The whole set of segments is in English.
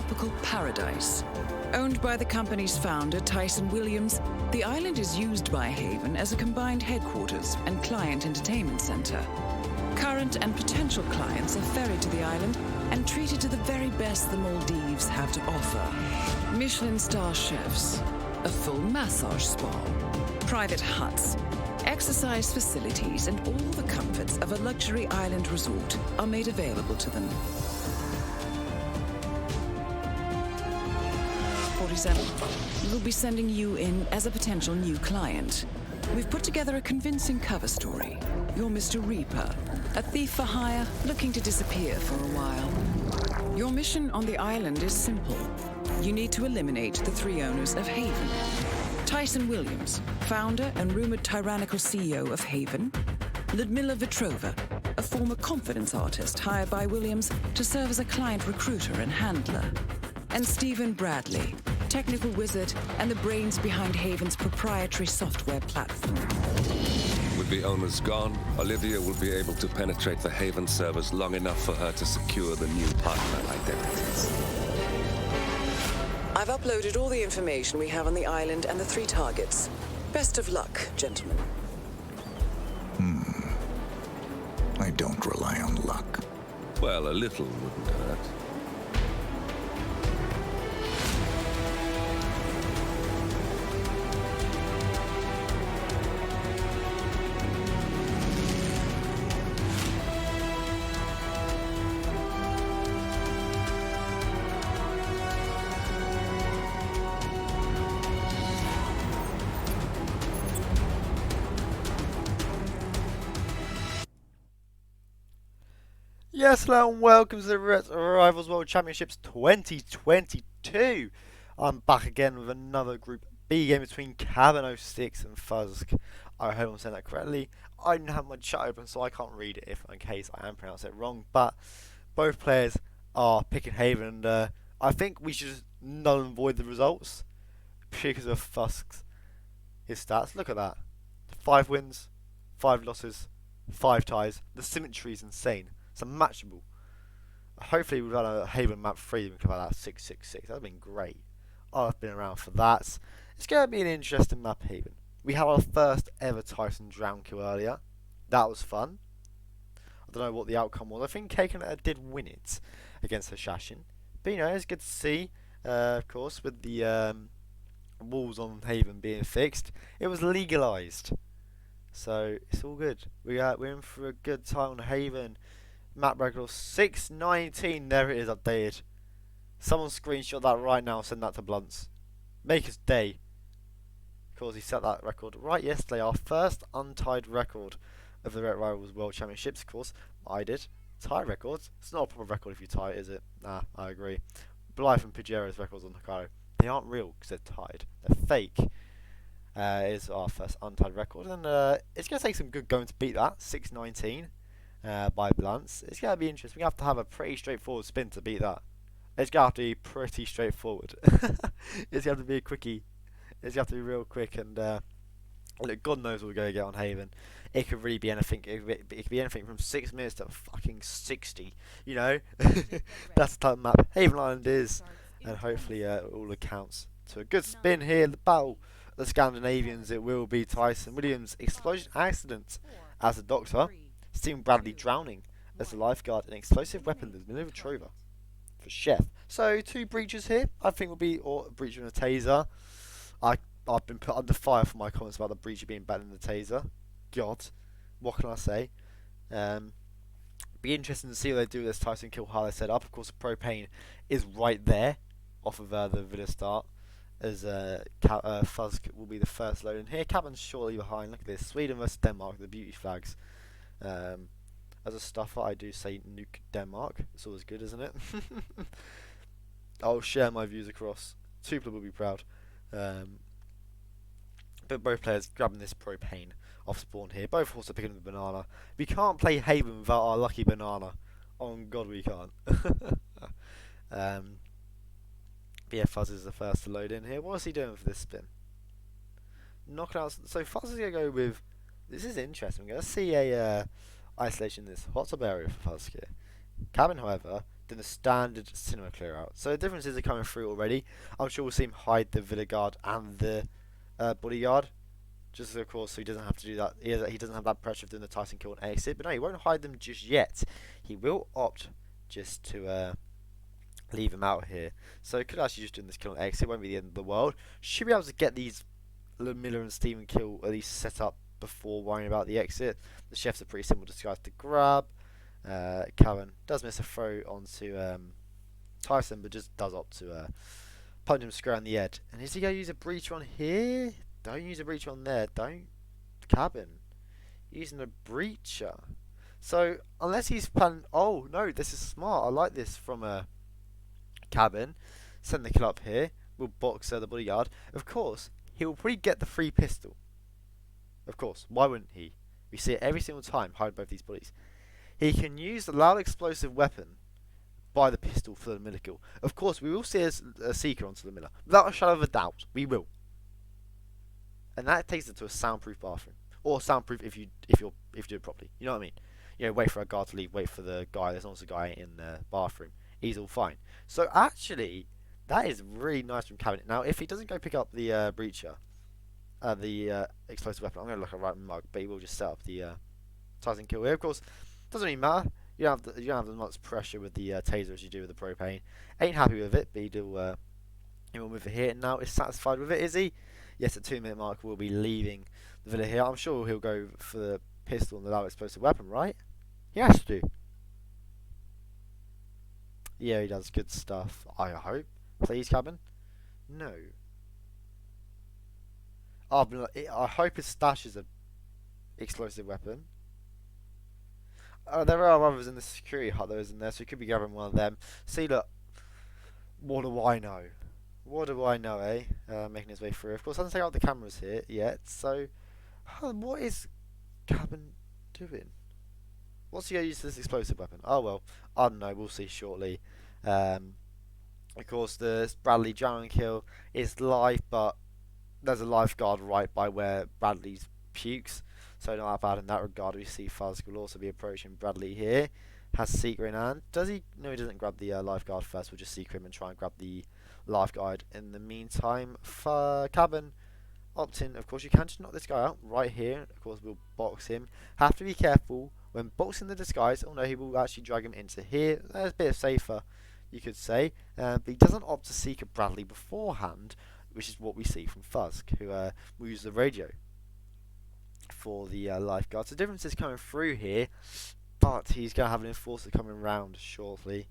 tropical paradise. Owned by the company's founder, Tyson Williams, the island is used by Haven as a combined headquarters and client entertainment center. Current and potential clients are ferried to the island and treated to the very best the Maldives have to offer. Michelin star chefs, a full massage spa, private huts, exercise facilities, and all the comforts of a luxury island resort are made available to them. 47. We'll be sending you in as a potential new client. We've put together a convincing cover story. You're Mr. Reaper, a thief for hire looking to disappear for a while. Your mission on the island is simple. You need to eliminate the three owners of Haven. Tyson Williams, founder and rumored tyrannical CEO of Haven. Ludmila Vetrova, a former confidence artist hired by Williams to serve as a client recruiter and handler. And Stephen Bradley, technical wizard and the brains behind Haven's proprietary software platform. With the owners gone, Olivia will be able to penetrate the Haven servers long enough for her to secure the new partner identities. I've uploaded all the information we have on the island and the three targets. Best of luck, gentlemen. I don't rely on luck. Well, a little wouldn't hurt. Yes, hello and welcome to the Rivals World Championships 2022. I'm back again with another Group B game between Cabben 06 and Fuzk. I hope I'm saying that correctly. I didn't have my chat open, so I can't read it if in case I am pronouncing it wrong. But both players are picking Haven, and I think we should just null and void the results because of Fuzk's his stats. Look at that: 5 wins, 5 losses, 5 ties. The symmetry is insane. It's unmatchable. Hopefully we've done a Haven map 3 we can have that 666. That would have been great. I've been around for that. It's going to be an interesting map, Haven. We had our first ever Tyson drown kill earlier. That was fun. I don't know what the outcome was. I think Kaken did win it against Hashashin. But you know, it's good to see, of course, with the walls on Haven being fixed. It was legalised. So it's all good. We're in for a good time on Haven. Map record 619. There it is, updated. Someone screenshot that right now and send that to Blunts. Make his day. Of course, he set that record right yesterday. Our first untied record of the Red Rivals World Championships. Of course, I did. Tie records. It's not a proper record if you tie it, is it? Nah, I agree. Blythe and Pajero's records on Hokkaido. They aren't real because they're tied. They're fake. Is our first untied record. And it's going to take some good going to beat that. 619. By Blunts. It's going to be interesting. We have to have a pretty straightforward spin to beat that. It's going to have to be pretty straightforward. It's going to have to be a quickie. It's going to have to be real quick. And look, God knows what we're going to get on Haven. It could really be anything. It could be anything from 6 minutes to fucking 60. You know? That's the type of map Haven Island is. And hopefully all accounts to a good spin here. The battle of the Scandinavians. It will be Tyson Williams. Explosion accident as a doctor. Stephen Bradley drowning as the lifeguard, and explosive weapon as Ludmila Vetrova for chef. So 2 breaches here. I think will be a breacher and a taser. I've been put under fire for my comments about the breacher being better than the taser. God, what can I say? Be interesting to see what they do with this Tyson kill, how they set up. Of course, the propane is right there off of the video start. As Fuzk will be the first load in here. Cabben's surely behind. Look at this. Sweden versus Denmark, the beauty flags. As a stuffer, I do say nuke Denmark. It's always good, isn't it? I'll share my views across. Tupla will be proud. But both players grabbing this propane off spawn here. Both also picking up the banana. We can't play Haven without our lucky banana. Oh God, we can't. Yeah, Fuzz is the first to load in here. What is he doing for this spin? Knocking out. So Fuzz is going to go with. This is interesting. We're going to see a isolation in this hot tub area for Fuzz here. Cabben, however, than the standard cinema clear out. So the differences are coming through already. I'm sure we'll see him hide the villa guard and the bodyguard, just of course so he doesn't have to do that. He doesn't have that pressure of doing the Tyson kill and exit. But no, he won't hide them just yet. He will opt just to leave him out here. So could actually just do this kill and exit. It won't be the end of the world. Should be able to get these Miller and Steven kill at least set up before worrying about the exit. The chef's a pretty simple disguise to grab. Cabben does miss a throw onto Tyson, but just does opt to punch him square on the head. And is he going to use a breach on here? Don't use a breach on there. Don't. Cabben using a breacher. So unless he's planning. Oh no, this is smart. I like this from Cabben. Send the kill up here. We'll box the bodyguard. Of course, he will probably get the free pistol. Of course, why wouldn't he? We see it every single time. Hide both these bodies. He can use the loud explosive weapon by the pistol for the Miller kill. Of course, we will see a seeker onto the Miller, without a shadow of a doubt. We will, and that takes it to a soundproof bathroom, or soundproof if you do it properly. You know what I mean? You know, wait for a guard to leave, wait for the guy. There's also a guy in the bathroom. He's all fine. So actually, that is really nice from Cabben. Now, if he doesn't go pick up the breacher, the explosive weapon, I'm going to look at right mug, but he will just set up the Tyson kill here. Of course, doesn't really matter. You don't have as much pressure with the taser as you do with the propane. Ain't happy with it, but he will move it here. And now is satisfied with it, is he? Yes, at 2-minute mark we'll be leaving the villa here. I'm sure he'll go for the pistol and the loud explosive weapon, right? He has to. Yeah, he does good stuff. I hope. Please, Cabben. No. I hope his stash is a explosive weapon. There are others in the security hut though, isn't there? So he could be grabbing one of them. See, look. What do I know? What do I know, eh? Making his way through. Of course, I haven't taken out the cameras here yet. So, what is Cabben doing? What's he going to use this explosive weapon? Oh well, I don't know. We'll see shortly. Of course, the Bradley drowning kill is live, but there's a lifeguard right by where Bradley's pukes. So not that bad in that regard. We see Fuzk will also be approaching Bradley here. Has Seeker in hand. Does he? No, he doesn't grab the lifeguard first. We'll just Seeker him and try and grab the lifeguard. In the meantime, Cabben opting. Of course, you can just knock this guy out right here. Of course, we'll box him. Have to be careful when boxing the disguise. Oh no, he will actually drag him into here. That's a bit safer, you could say. But he doesn't opt to Seeker Bradley beforehand, which is what we see from Fuzk, who will use the radio for the lifeguard. So the difference is coming through here, but he's going to have an enforcer coming round shortly.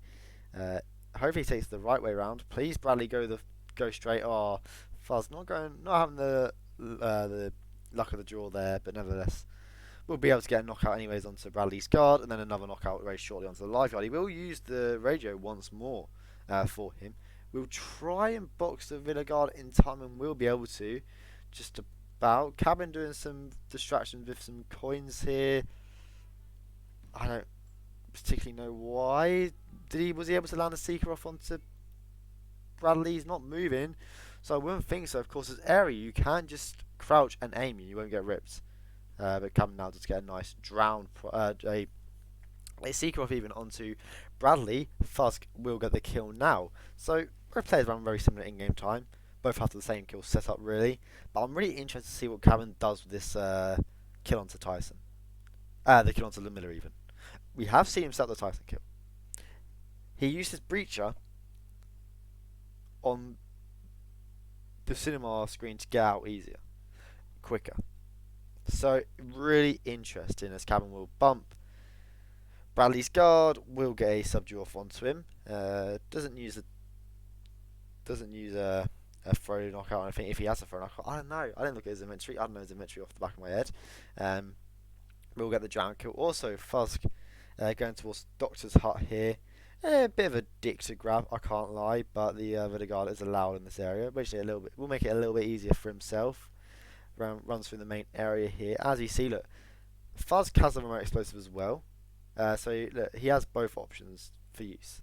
Hopefully he takes the right way round. Please, Bradley, go straight. Oh, Fuzz not having the luck of the draw there, but nevertheless, we'll be able to get a knockout anyways onto Bradley's guard, and then another knockout very shortly onto the lifeguard. He will use the radio once more for him. We'll try and box the Villa guard in time, and we'll be able to. Just about. Cabben doing some distractions with some coins here. I don't particularly know why. Was he able to land a seeker off onto Bradley? He's not moving, so I wouldn't think so. Of course, this area you can just crouch and aim, and you won't get ripped. But Cabben now does get a nice drown, a seeker off even onto Bradley. Fuzk will get the kill now. So both players run very similar in-game time. Both have the same kill setup really, but I'm really interested to see what Cabben does with this kill onto Tyson. The kill onto the Miller even. We have seen him set the Tyson kill. He used his breacher on the cinema screen to get out easier, quicker. So really interesting as Cabben will bump Bradley's guard, will get a subdue off onto him. Doesn't use a throw knockout. I think if he has a throw knockout, I don't know. I didn't look at his inventory. I don't know his inventory off the back of my head. We'll get the drown kill. Also, Fuzk going towards Doctor's hut here. A bit of a dick to grab, I can't lie, but the Vidigal is allowed in this area, which will make it a little bit easier for himself. Runs through the main area here. As you see, look, Fuzk has the remote explosive as well. So look, he has both options for use.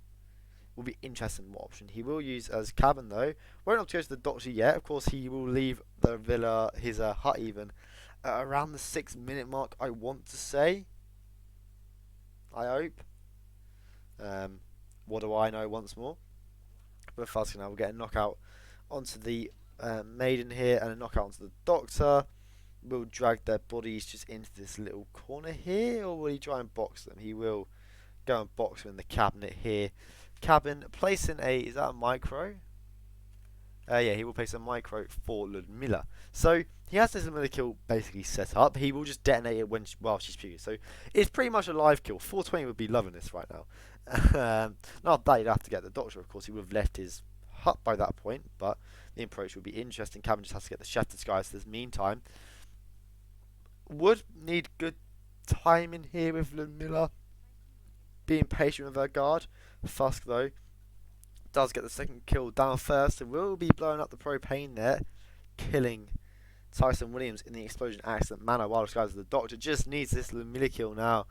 Will be interesting what option he will use as Cabben though. Won't have to go to the doctor yet. Of course, he will leave the villa, his hut even, around the 6-minute mark. I want to say. I hope. what do I know once more? But Fuzk now will get a knockout onto the Maiden here and a knockout onto the Doctor. Will drag their bodies just into this little corner here, or will he try and box them? He will go and box them in the cabinet here. Cabben placing is that a micro? Yeah, he will place a micro for Ludmilla. So he has this Ludmilla kill basically set up. He will just detonate it while she's puking. So it's pretty much a live kill. 420 would be loving this right now. Not that he'd have to get the Doctor, of course. He would have left his hut by that point, but the approach would be interesting. Cabben just has to get the chef disguise this meantime. Would need good timing here with Ludmilla. Being patient with her guard. Fuzk, though, does get the second kill down first. It will be blowing up the propane there, killing Tyson Williams in the explosion accident manner while disguised as the Doctor. Just needs this Ludmilla kill now.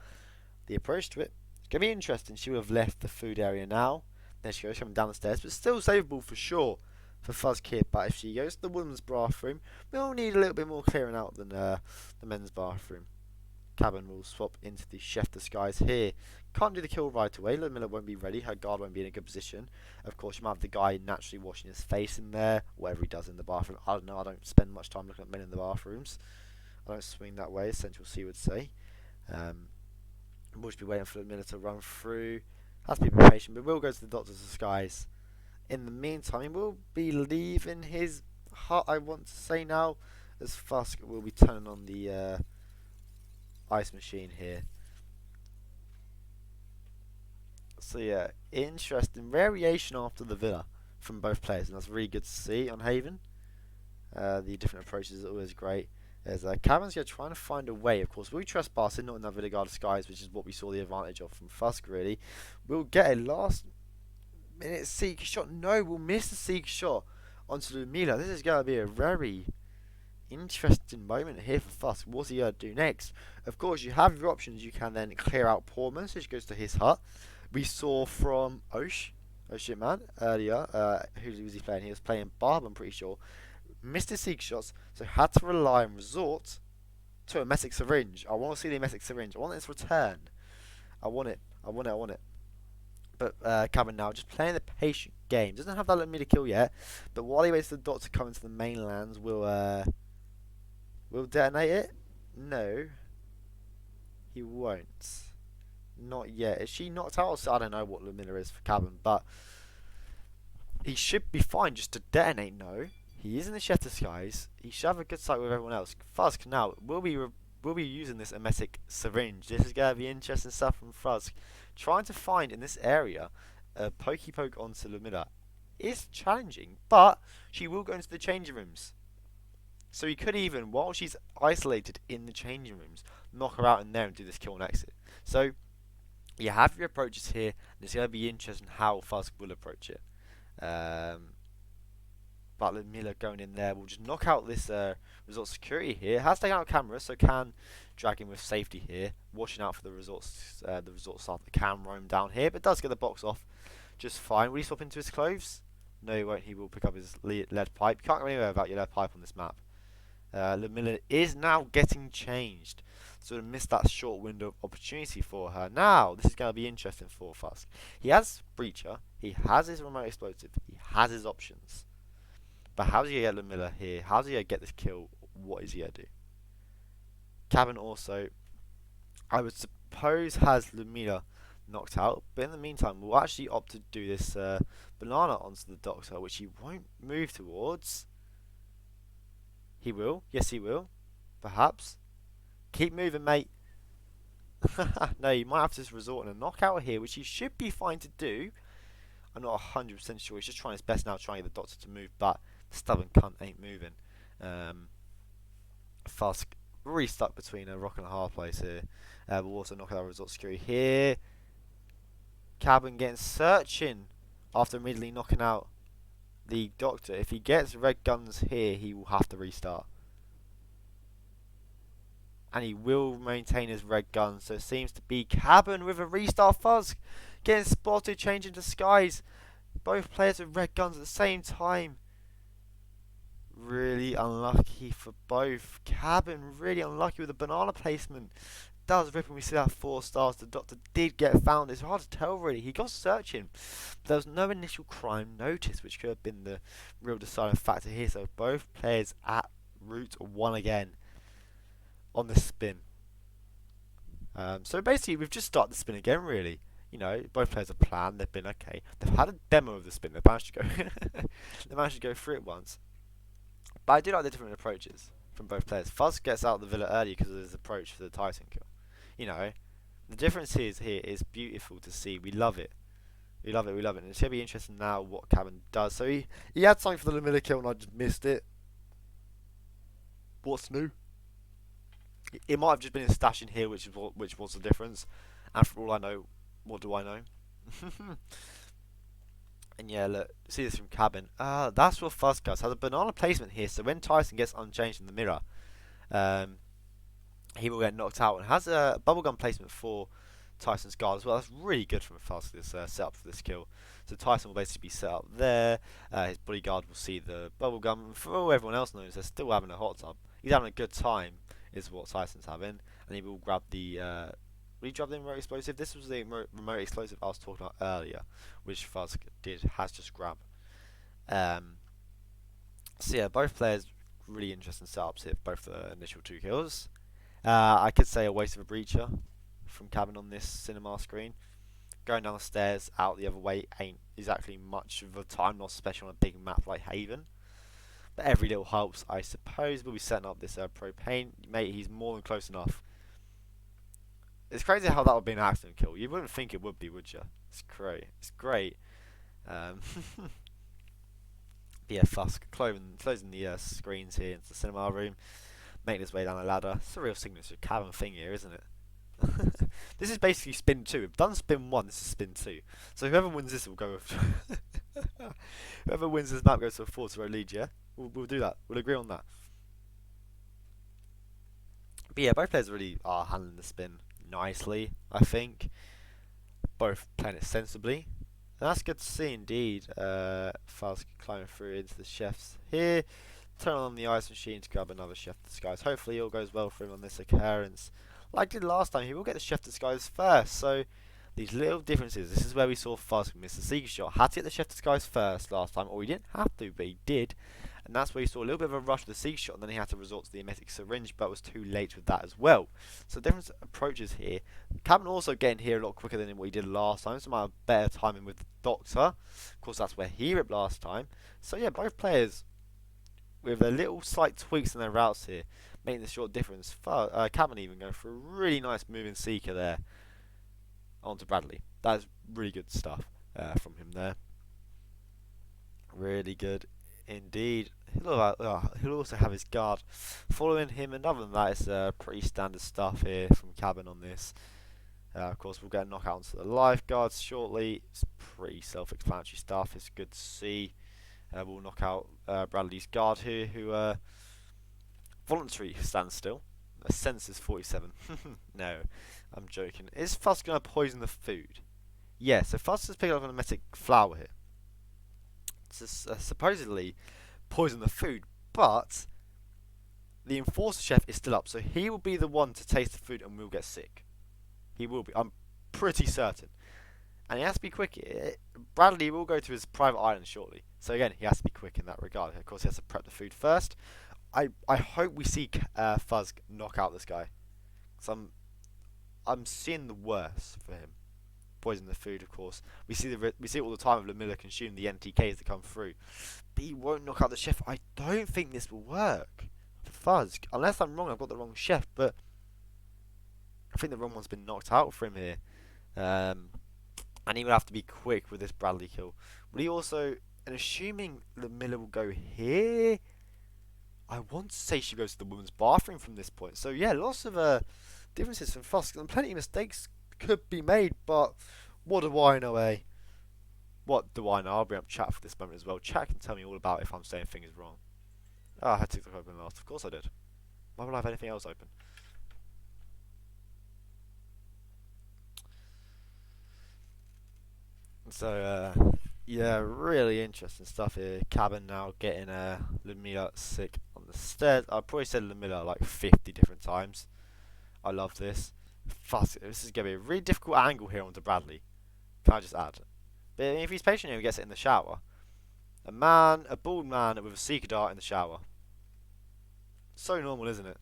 The approach to it, it's going to be interesting. She would have left the food area now. There she goes, coming down the stairs, but still savable for sure for Fuzk here. But if she goes to the women's bathroom, we'll need a little bit more clearing out than the men's bathroom. Cabben will swap into the chef disguise here. Can't do the kill right away. Ludmilla won't be ready. Her guard won't be in a good position. Of course, you might have the guy naturally washing his face in there. Whatever he does in the bathroom. I don't know. I don't spend much time looking at men in the bathrooms. I don't swing that way, as Central C would say. We'll just be waiting for Ludmilla to run through. Has to be patient, but we'll go to the Doctor's disguise. In the meantime, we'll be leaving his hut, I want to say now, as Fuzk will be turning on the ice machine here. So yeah, interesting variation after the villa from both players, and that's really good to see on Haven. The different approaches are always great. There's Cabben's here trying to find a way. Of course, we'll be trespassing, not in that Villa Guard disguise, which is what we saw the advantage of from Fuzk, really. We'll get a last minute seek shot. No, we'll miss the seek shot onto Ludmilla. This is going to be a very interesting moment here for Fuzk. What's he going to do next? Of course, you have your options. You can then clear out Portman, so she goes to his hut. We saw from Oshitman earlier. Who was he playing? He was playing Barb, I'm pretty sure. Missed his seek shots, so had to rely and resort to a emetic syringe. I want to see the emetic syringe. I want its return. I want it. But Cabben now just playing the patient game. Doesn't have that Ludmilla kill yet. But while he waits for the Dot to come into the mainlands, we'll detonate it. No, he won't. Not yet. Is she knocked out? I don't know what Ludmilla is for Cabben, but he should be fine just to detonate. No. He is in the chef disguise. He should have a good sight with everyone else. Fuzk now will be using this emetic syringe. This is going to be interesting stuff from Fuzk. Trying to find in this area a pokey poke onto Ludmilla is challenging, but she will go into the changing rooms. So he could even, while she's isolated in the changing rooms, knock her out in there and do this kill and exit. So you have your approaches here, and it's going to be interesting how Fuzk will approach it. But Ludmilla going in there will just knock out this resort security here. Has taken out camera, so can drag him with safety here. Watching out for the resort staff that can roam down here, but does get the box off just fine. Will he swap into his clothes? No, he won't. He will pick up his lead pipe. You can't go anywhere without your lead pipe on this map. Ludmilla is now getting changed. Sort of missed that short window of opportunity for her. Now, this is going to be interesting for Fuzk. He has Breacher. He has his remote explosive. He has his options. But how's he going to get Ludmilla here? How's he going to get this kill? What is he going to do? Cabben also, I would suppose, has Ludmilla knocked out. But in the meantime, we'll actually opt to do this banana onto the Doctor, which he won't move towards. He will. Yes, he will. Perhaps. Keep moving, mate. No, you might have to just resort on a knockout here, which he should be fine to do. I'm not 100% sure. He's just trying his best now, trying to get the Doctor to move, but the stubborn cunt ain't moving. Fuzk really stuck between a rock and a hard place here. We'll also knock out resort security here. Cabben getting searching after immediately knocking out the Doctor. If he gets red guns here, he will have to restart. And he will maintain his red gun. So it seems to be Cabben with a restart. Fuzk getting spotted, changing disguise. Both players with red guns at the same time. Really unlucky for both. Cabben really unlucky with the banana placement. does rip when we see that 4 stars. The doctor did get found. It's hard to tell really. He got searching. But there was no initial crime notice, which could have been the real deciding factor here. So both players at route 1 again on the spin. So basically we've just started the spin again really. You know, both players have planned, they've been okay. They've had a demo of the spin, they've managed to go they managed to go through it once. But I do like the different approaches from both players. Fuzz gets out of the villa early because of his approach for the Titan kill. You know, the difference here is beautiful to see. We love it. We love it, we love it. And it's going to be interesting now what Cabben does. So he had something for the Lamilla kill and I just missed it. What's new? It might have just been his stash in here which was the difference. And for all I know, what do I know? And yeah, look, see this from Cabben. That's what Fuzk does. Has a banana placement here, so when Tyson gets unchanged in the mirror, he will get knocked out. And has a bubblegum placement for Tyson's guard as well. That's really good from Fuzk, this setup for this kill. So Tyson will basically be set up there. His bodyguard will see the bubblegum. And for all everyone else knows, they're still having a hot tub. He's having a good time, is what Tyson's having. And he will grab the... Will he drop the remote explosive? This was the remote explosive I was talking about earlier, which Fuzk has just grabbed. So yeah, both players really interesting setups here, both the initial 2 kills. I could say a waste of a breacher from Cabben on this cinema screen. Going down the stairs out the other way ain't exactly much of a time loss, especially on a big map like Haven. But every little helps, I suppose. We'll be setting up this propane. Mate, he's more than close enough. It's crazy how that would be an accident kill. You wouldn't think it would be, would you? It's great. It's great. Yeah, Fuzk closing the screens here into the cinema room, making his way down the ladder. It's a real signature Cabben thing here, isn't it? This is basically spin 2. We've done spin 1. This is spin 2. So whoever wins this will go with whoever wins this map goes to a 4-0 lead. Yeah, we'll do that. We'll agree on that. But yeah, both players really are handling the spin nicely, I think. Both playing it sensibly. And that's good to see indeed. Fuzk climbing through into the chefs here. Turn on the ice machine to grab another chef disguise. Hopefully all goes well for him on this occurrence. Like he did last time, he will get the chef disguise first. So these little differences. This is where we saw Fuzk miss the secret shot. Had to get the chef disguise first last time, or he didn't have to, but he did. And that's where you saw a little bit of a rush with the secret shot, and then he had to resort to the emetic syringe, but was too late with that as well. So different approaches here. Cabben also getting here a lot quicker than what he did last time, so might have better timing with the doctor. Of course, that's where he ripped last time. So yeah, both players with a little slight tweaks in their routes here, making the short difference. Cabben even going for a really nice moving seeker there onto Bradley. That is really good stuff from him there. Really good indeed. He'll also have his guard following him, and other than that, it's pretty standard stuff here from Cabben on this. Of course, we'll get a knockout onto the lifeguards shortly. It's pretty self-explanatory stuff. It's good to see. We'll knock out Bradley's guard here, who voluntary standstill. Senses 47. No, I'm joking. Is Fuzk going to poison the food? Yeah, so Fuzk has picked up an emetic flower here. It's supposedly poison the food, but the enforcer chef is still up, so he will be the one to taste the food and we'll get sick. He will be. I'm pretty certain. And he has to be quick. Bradley will go to his private island shortly. So again, he has to be quick in that regard. Of course, he has to prep the food first. I hope we see Fuzk knock out this guy. So I'm seeing the worst for him. Poison the food, of course. We see it all the time with Lamilla consume the NTKs that come through. But he won't knock out the chef. I don't think this will work for Fuzk. Unless I'm wrong, I've got the wrong chef. But I think the wrong one's been knocked out for him here. And he will have to be quick with this Bradley kill. Will he also... And assuming Lamilla will go here... I want to say she goes to the women's bathroom from this point. So yeah, lots of differences from Fuzk. And plenty of mistakes could be made, but what do I know, eh? What do I know? I'll bring up chat for this moment as well. Chat can tell me all about if I'm saying things wrong. Oh, I had TikTok open last. Of course I did. Why would I have anything else open? So, yeah, really interesting stuff here. Cabben now getting Lamilla sick on the stairs. I probably said Lamilla like 50 different times. I love this. Fuzk, this is going to be a really difficult angle here onto Bradley. Can I just add? But if he's patient here, he gets it in the shower. A bald man with a seeker dart in the shower. So normal, isn't it?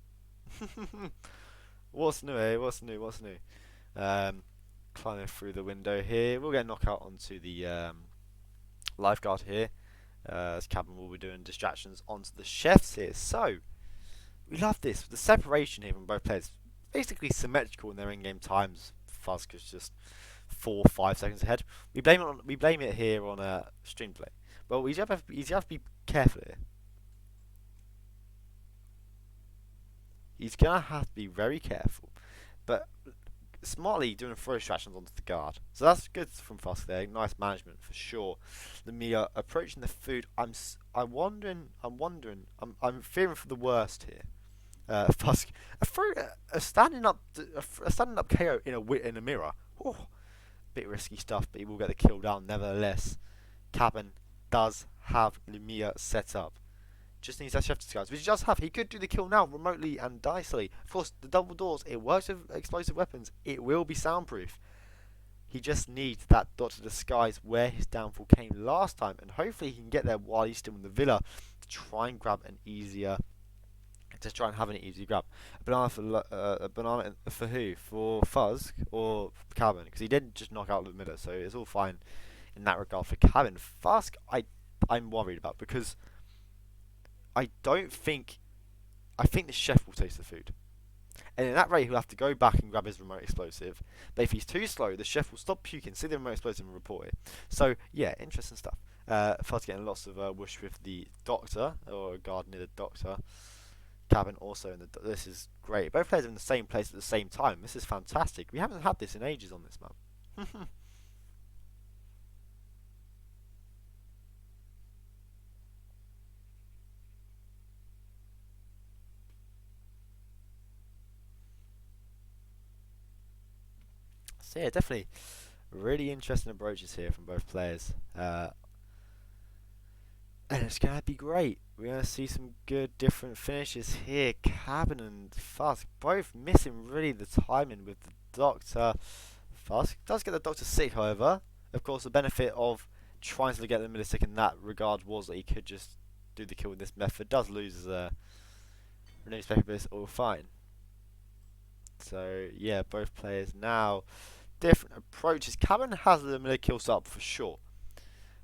What's new, eh? What's new? What's new? Climbing through the window here. We'll get a knockout onto the lifeguard here. As Cabben will be doing distractions onto the chefs here. So, we love this. The separation here from both players. Basically symmetrical in their in-game times. Fuzk is just 4 or 5 seconds ahead. We blame it here on stream play. But we just have to be careful here. He's going to have to be very careful. But smartly doing throw distractions onto the guard. So that's good from Fuzk there. Nice management for sure. The Mia approaching the food. I'm fearing for the worst here. Fuzk, a standing up KO in a mirror. Oh, bit risky stuff, but he will get the kill down nevertheless. Cabben does have Lumia set up. Just needs that chef disguise, which he does have. He could do the kill now remotely and dicily. Of course, the double doors, it works with explosive weapons. It will be soundproof. He just needs that Doctor disguise where his downfall came last time, and hopefully he can get there while he's still in the villa to try and grab an easier. To try and have an easy grab. A banana for who? For Fuzk or Cabben? Because he didn't just knock out the middle, so it's all fine in that regard for Cabben. Fuzk, I'm worried about because I think the chef will taste the food. And in that rate, he'll have to go back and grab his remote explosive. But if he's too slow, the chef will stop puking, see the remote explosive and report it. So, yeah, interesting stuff. Fuzk getting lots of whoosh with the doctor, or a guard near the doctor. Cabben also, this is great. Both players are in the same place at the same time. This is fantastic. We haven't had this in ages on this map. So yeah, definitely really interesting approaches here from both players. And it's going to be great. We're going to see some good different finishes here. Cabben and Fuzk both missing really the timing with the Doctor. Fuzk does get the Doctor sick, however. Of course, the benefit of trying to get the millisecond in that regard was that he could just do the kill with this method. Does lose his renewed spec, but it's all fine. So yeah, both players now different approaches. Cabben has the milli kills up for sure.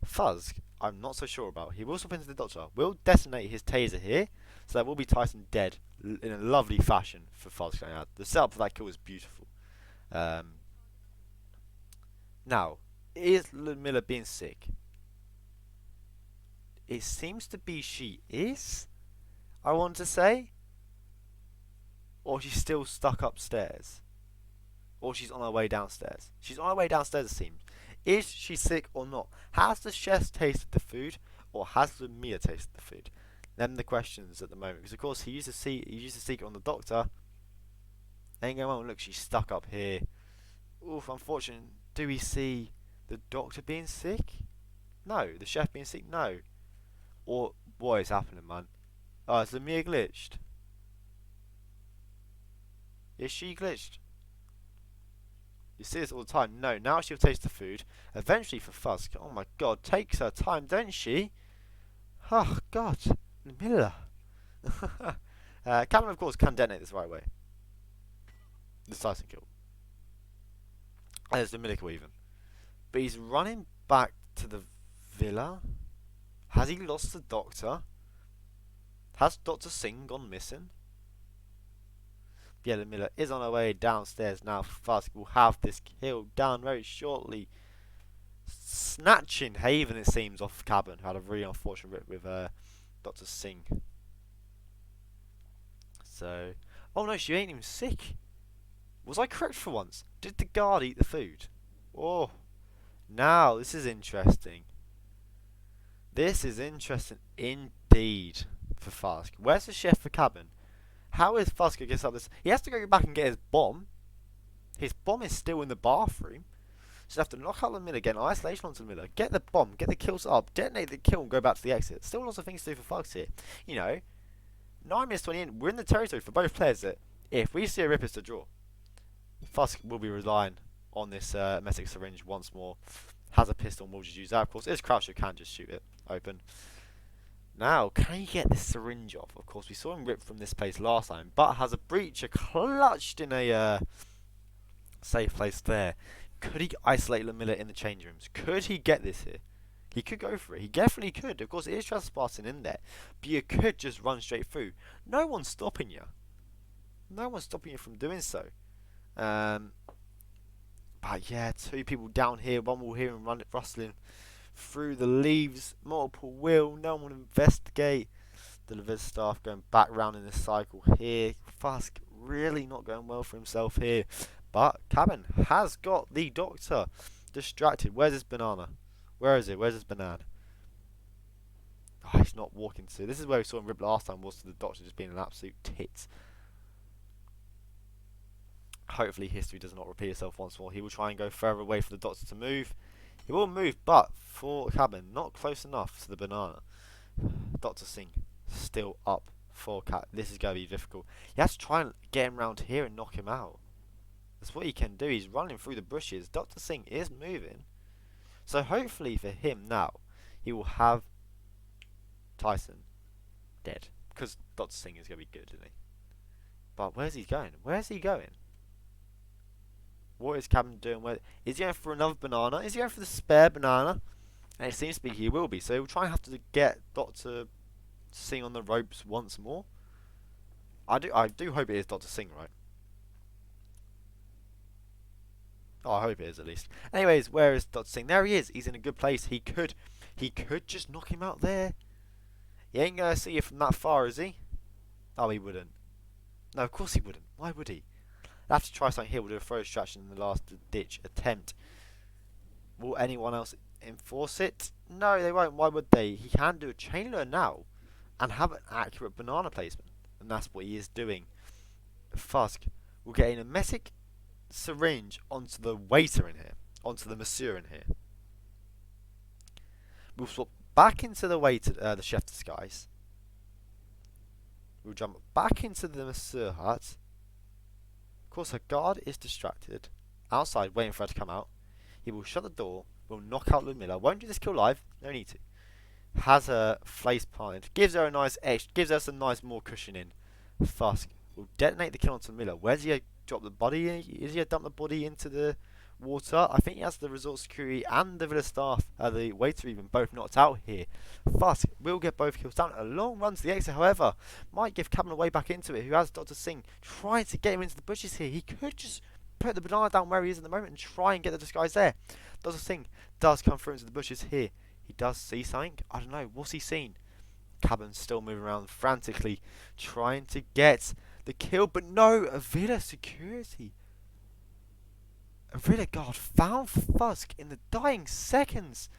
Fuzk, I'm not so sure about. He will swap into the Doctor. Will detonate his taser here, so that will be Tyson dead in a lovely fashion for Fuzk going out. The setup for that kill is beautiful. Now, is Miller being sick? It seems to be she is, I want to say. Or she's still stuck upstairs. Or she's on her way downstairs. She's on her way downstairs, it seems. Is she sick or not? Has the chef tasted the food, or has the Mia tasted the food? Them the questions at the moment, because of course he used to seek it on the Doctor. Ain't going on. Look, she's stuck up here. Oof, unfortunate. Do we see the Doctor being sick? No. The chef being sick? No. Or what is happening, man? Oh, is the Mia glitched? Is she glitched? You see this all the time. No, now she'll taste the food. Eventually for Fuzk. Oh my god, takes her time, don't she? Oh god. Miller. Cabben, of course, can detonate this right away. The Tyson kill. And there's the Miracle even. But he's running back to the villa. Has he lost the Doctor? Has Dr. Singh gone missing? Yeah, Miller is on her way downstairs now. Fuzk will have this kill down very shortly. Snatching Haven, it seems, off Cabben, who had a really unfortunate rip with Dr. Singh. So, oh no, she ain't even sick. Was I correct for once? Did the guard eat the food? Oh, now this is interesting. This is interesting indeed for Fuzk. Where's the chef for Cabben? How is Fuzk going to get up this? He has to go back and get his bomb. His bomb is still in the bathroom. So they have to knock out the Miller again, isolation onto the Miller, get the bomb, get the kills up, detonate the kill and go back to the exit. Still lots of things to do for Fuzk here. You know, 9 minutes 20 in, we're in the territory for both players that if we see a rip, it's a draw. Fuzk will be relying on this metic syringe once more. Has a pistol and will just use that. Of course, it is crouched, so can just shoot it open. Now, can he get this syringe off? Of course, we saw him rip from this place last time, but has a breacher clutched in a safe place there. Could he isolate Lamilla in the change rooms? Could he get this here? He could go for it. He definitely could. Of course, it is trespassing in there, but you could just run straight through. No one's stopping you. No one's stopping you from doing so. But yeah, 2 people down here. One will hear him rustling through the leaves. Multiple will. No one will investigate. The Levis staff going back round in this cycle here. Fuzk really not going well for himself here. But Cabben has got the doctor distracted. Where's his banana? Where is it? Where's his banana? Oh, he's not walking to. This is where we saw him rip last time, was to the doctor just being an absolute tit. Hopefully history does not repeat itself once more. He will try and go further away for the doctor to move. He will move, but for Cabben, not close enough to the banana. Dr. Singh still up for Cat. This is going to be difficult. He has to try and get him round here and knock him out. That's what he can do. He's running through the bushes. Dr. Singh is moving. So hopefully for him now, he will have Tyson dead. Because Dr. Singh is going to be good, isn't he? But where's he going? Where's he going? What is Cabben doing? Where is he going for another banana? Is he going for the spare banana? And it seems to be he will be. So he'll try and have to get Dr. Singh on the ropes once more. I do hope it is Dr. Singh, right? Oh, I hope it is at least. Anyways, where is Dr. Singh? There he is. He's in a good place. He could just knock him out there. He ain't gonna see you from that far, is he? Oh, he wouldn't. No, of course he wouldn't. Why would he? I'll have to try something here. We'll do a throw distraction in the last ditch attempt. Will anyone else enforce it? No, they won't. Why would they? He can do a chain lure now and have an accurate banana placement. And that's what he is doing. Fuzk will get an emetic syringe onto the waiter in here. Onto the masseur in here. We'll swap back into the waiter, the chef disguise. We'll jump back into the masseur hut. Of course, her guard is distracted outside, waiting for her to come out. He will shut the door. Will knock out Ludmilla. Won't do this kill live. No need to. Has her face planted. Gives her a nice edge. Gives her some nice more cushioning. Fuzk will detonate the kill onto Ludmilla. Where's he drop the body? Is he dump the body into the water? I think he has the resort security and the villa staff, the waiter even, both knocked out here. Fuzk will get both kills down. A long run to the exit, however, might give Cabben a way back into it, who has Dr. Singh trying to get him into the bushes here. He could just put the banana down where he is in the moment and try and get the disguise there. Dr. Singh does come through into the bushes here. He does see something. I don't know. What's he seen? Cabben's still moving around frantically, trying to get the kill, but no, a villa security. A villa guard found Fuzk in the dying seconds.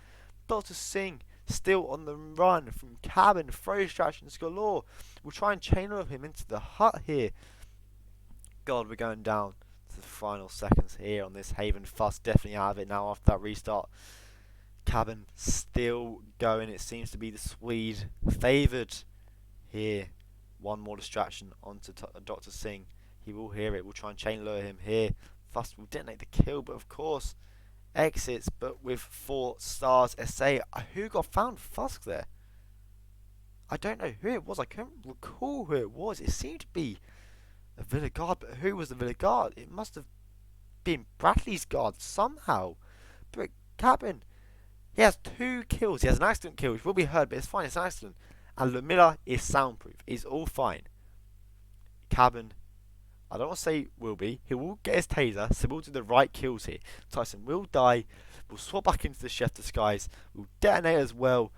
Dr. Singh still on the run from Cabben. Throw distractions galore. We'll try and chain up him into the hut here. God, we're going down to the final seconds here on this Haven. Fuzk definitely out of it now after that restart. Cabben still going. It seems to be the Swede favoured here. One more distraction onto Dr. Singh. He will hear it. We'll try and chain lure him here. Fuzk will detonate the kill, but of course exits, but with 4 stars. SA, who got found Fuzk there? I don't know who it was. I couldn't recall who it was. It seemed to be a villa guard, but who was the villa guard? It must have been Bradley's guard somehow. But Cabben, he has 2 kills. He has an accident kill, which will be heard, but it's fine. It's an accident. And Lamilla is soundproof. He's all fine. Cabben, I don't want to say will be. He will get his taser, so we'll do the right kills here. Tyson will die. We'll swap back into the chef disguise. We'll detonate as well.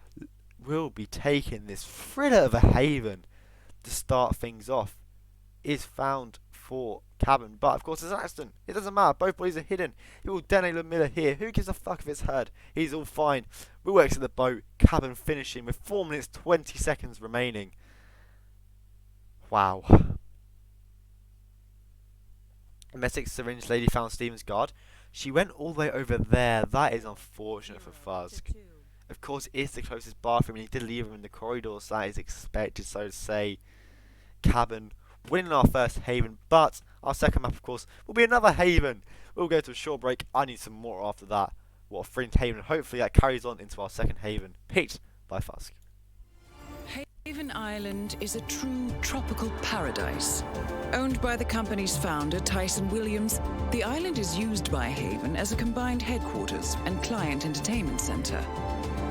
We'll be taking this thriller of a Haven to start things off. Is found for Cabben, but of course it's an accident. It doesn't matter. Both bodies are hidden. He will detonate Miller here. Who gives a fuck if it's heard? He's all fine. We'll exit the boat. Cabben finishing with 4 minutes 20 seconds remaining. Wow. Emetic syringe lady found Stephen's guard. She went all the way over there. That is unfortunate for Fuzk. Of course, it's the closest bathroom, and he did leave him in the corridor, so that is expected. So to say, Cabben winning our first haven, but our second map, of course, will be another haven. We'll go to a short break. I need some more after that. What a fringe haven. Hopefully that carries on into our second haven, picked by Fuzk. Haven Island is a true tropical paradise. Owned by the company's founder, Tyson Williams, the island is used by Haven as a combined headquarters and client entertainment center.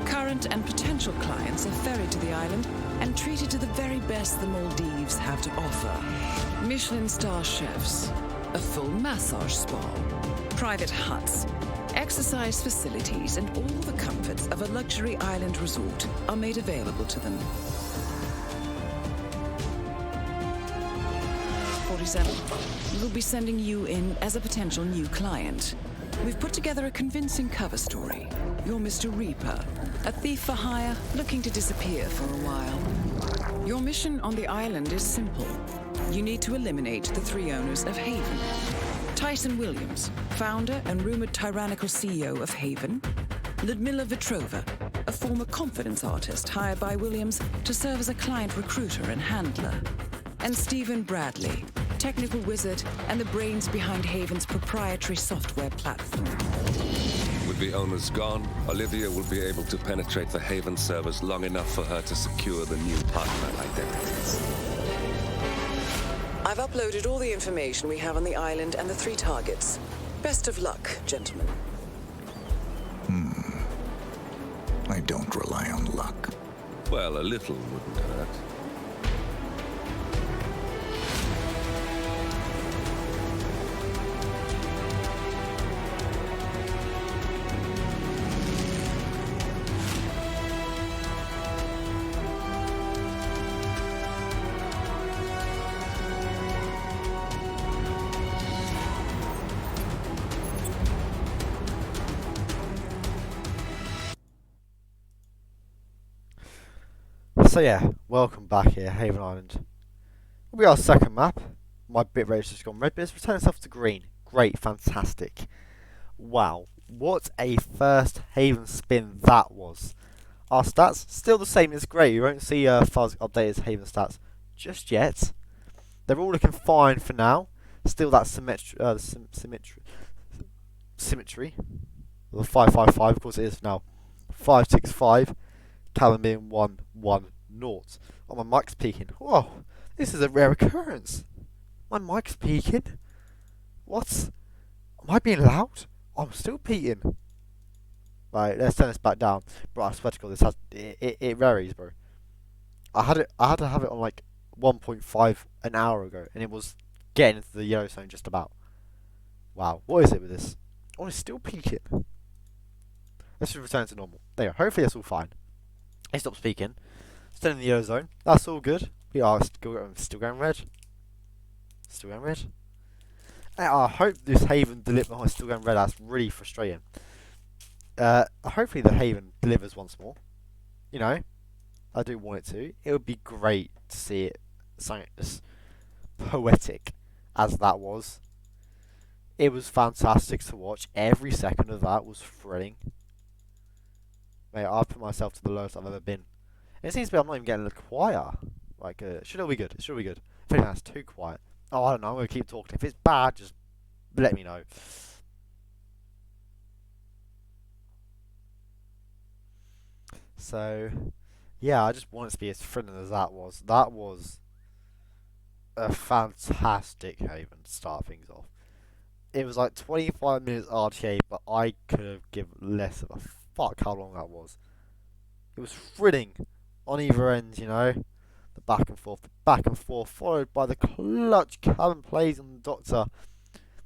Current and potential clients are ferried to the island and treated to the very best the Maldives have to offer. Michelin star chefs, a full massage spa, private huts, exercise facilities, and all the comforts of a luxury island resort are made available to them. 47. We'll be sending you in as a potential new client. We've put together a convincing cover story. You're Mr. Reaper, a thief for hire looking to disappear for a while. Your mission on the island is simple. You need to eliminate the three owners of Haven. Tyson Williams, founder and rumored tyrannical CEO of Haven. Ludmila Vetrova, a former confidence artist hired by Williams to serve as a client recruiter and handler. And Stephen Bradley, technical wizard and the brains behind Haven's proprietary software platform. With the owners gone, Olivia will be able to penetrate the Haven servers long enough for her to secure the new partner identities. I've uploaded all the information we have on the island and the three targets. Best of luck, gentlemen. I don't rely on luck. Well, a little wouldn't hurt. So yeah, welcome back here, Haven Island. We are second map. My bitrate has just gone red, but it's returned itself to green. Great, fantastic. Wow, what a first Haven spin that was. Our stats, still the same, it's great. You won't see Fuzz update his Haven stats just yet. They're all looking fine for now. Still that symmetry. The 555, of course it is now 565. Cabben being 110. Oh, my mic's peaking. Whoa, this is a rare occurrence. My mic's peaking. What? Am I being loud? I'm still peaking. Right, let's turn this back down. Bro, I swear to God, this has it varies, bro. I had to have it on like 1.5 an hour ago, and it was getting into the yellow zone just about. Wow, what is it with this? Oh, it's still peaking. Let's just return to normal. There you go. Hopefully that's all fine. It stopped speaking. Still in the yellow zone. That's all good. We are still going red. Still going red. I hope this Haven delivers. Oh, it's still going red. That's really frustrating. Hopefully the Haven delivers once more. You know, I do want it to. It would be great to see it something as poetic as that was. It was fantastic to watch. Every second of that was thrilling. Mate, I've put myself to the lowest I've ever been. And it seems to be I'm not even getting a little quiet. Like, should it be good? It should be good. If anything that's too quiet. Oh, I don't know. I'm going to keep talking. If it's bad, just let me know. So, yeah, I just want it to be as thrilling as that was. That was a fantastic Haven to start things off. It was like 25 minutes RTA, but I could have given less of a fuck how long that was. It was thrilling on either end, you know. The back and forth, followed by the clutch Cabben plays on the Doctor,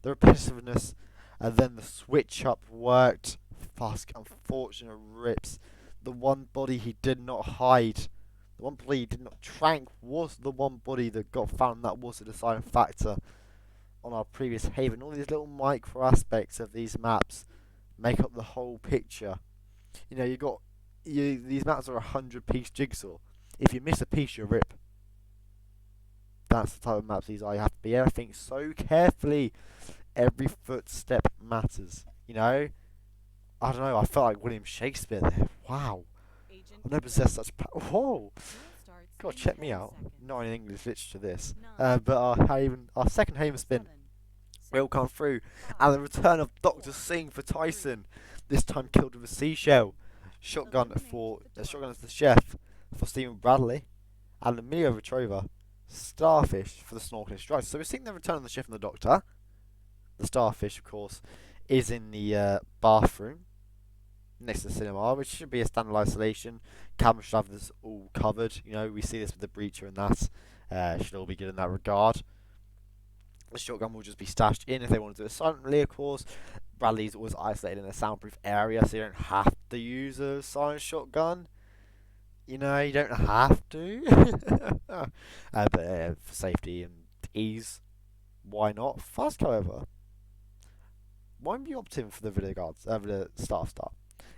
the repetitiveness, and then the switch up worked. Fuzk, unfortunate rips. The one body he did not hide, the one body he did not trank, was the one body that got found. That was the deciding factor on our previous Haven. All these little micro aspects of these maps make up the whole picture. You know, these maps are a 100-piece jigsaw. If you miss a piece, you rip. That's the type of maps these are. You have to be everything so carefully. Every footstep matters. You know? I don't know, I felt like William Shakespeare there. Wow. I've never possessed such power. Whoa. God, check me out. Not in English literature, this. But our second Haven spin will come through, and the return of Dr. Singh for Tyson. This time killed with a seashell. Shotgun as the chef for Stephen Bradley, and Emilio Retrova. Starfish for the snorkeling strikes. So we're seeing the return of the chef and the doctor. The starfish, of course, is in the bathroom next to the cinema, which should be a standard isolation. Cabben should have this all covered. You know, we see this with the breacher and that. Should all be good in that regard. The shotgun will just be stashed in if they want to do it silently, of course. Bradley's always isolated in a soundproof area, so you don't have to use a silent shotgun. You know, you don't have to. But for safety and ease, why not? Fuzk, however, won't be opting for the video guards, the staff star.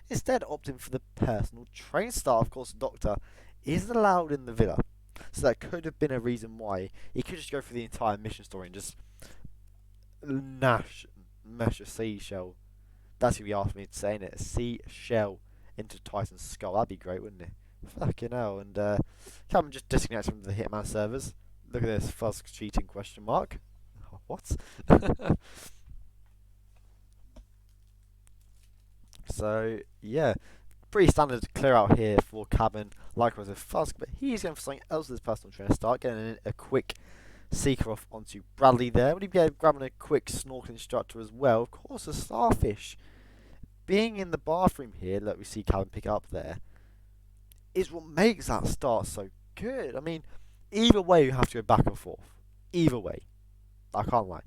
Instead, opting for the personal train star. Of course, the doctor isn't allowed in the villa, so that could have been a reason why he could just go through the entire mission story and just mesh a seashell. That's what he asked me to say, innit? A seashell into Tyson's skull. That'd be great, wouldn't it? Fucking hell. And Cabben just disconnected from the Hitman servers. Look at this, Fuzk cheating question mark. What? So yeah, pretty standard clear out here for Cabben, likewise with Fuzk, but he's going for something else with his personal trainer start, getting a quick seeker off onto Bradley there. Would he be grabbing a quick snorkeling instructor as well? Of course, a starfish. Being in the bathroom here, like we see Cabben pick up there, is what makes that start so good. I mean, either way you have to go back and forth. Either way. I can't lie.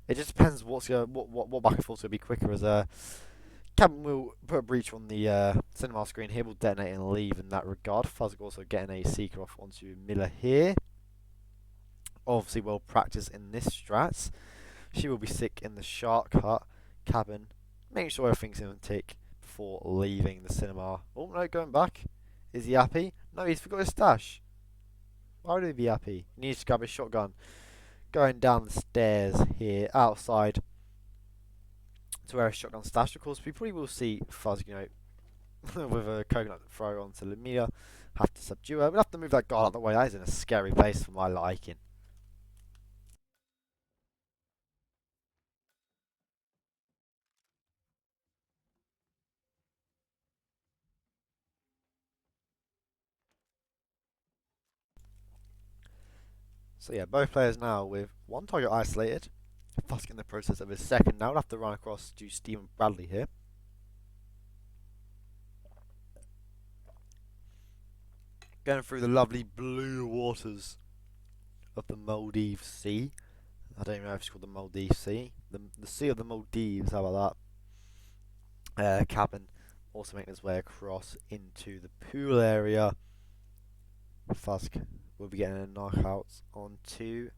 It just depends what back and forth will be quicker, as Cabben will put a breach on the cinema screen here, will detonate and leave in that regard. Fuzk also getting a seeker off onto Miller here. Obviously well practiced in this strats. She will be sick in the shark hut. Cabben making sure everything's in tick before leaving the cinema. Oh no, going back. Is he happy? No, he's forgot his stash. Why would he be happy? He needs to grab his shotgun. Going down the stairs here, outside, to where his shotgun stashed. Of course, we probably will see Fuzz, you know, with a coconut throw onto Lamia. Have to subdue her. We'll have to move that guard out of the way. That is in a scary place for my liking. So yeah, both players now with one target isolated. Fuzk in the process of his second now. We'll have to run across to Stephen Bradley here. Going through the lovely blue waters of the Maldives Sea. I don't even know if it's called the Maldives Sea. The Sea of the Maldives, how about that? Cabben also making his way across into the pool area. Fuzk will be getting a knockout onto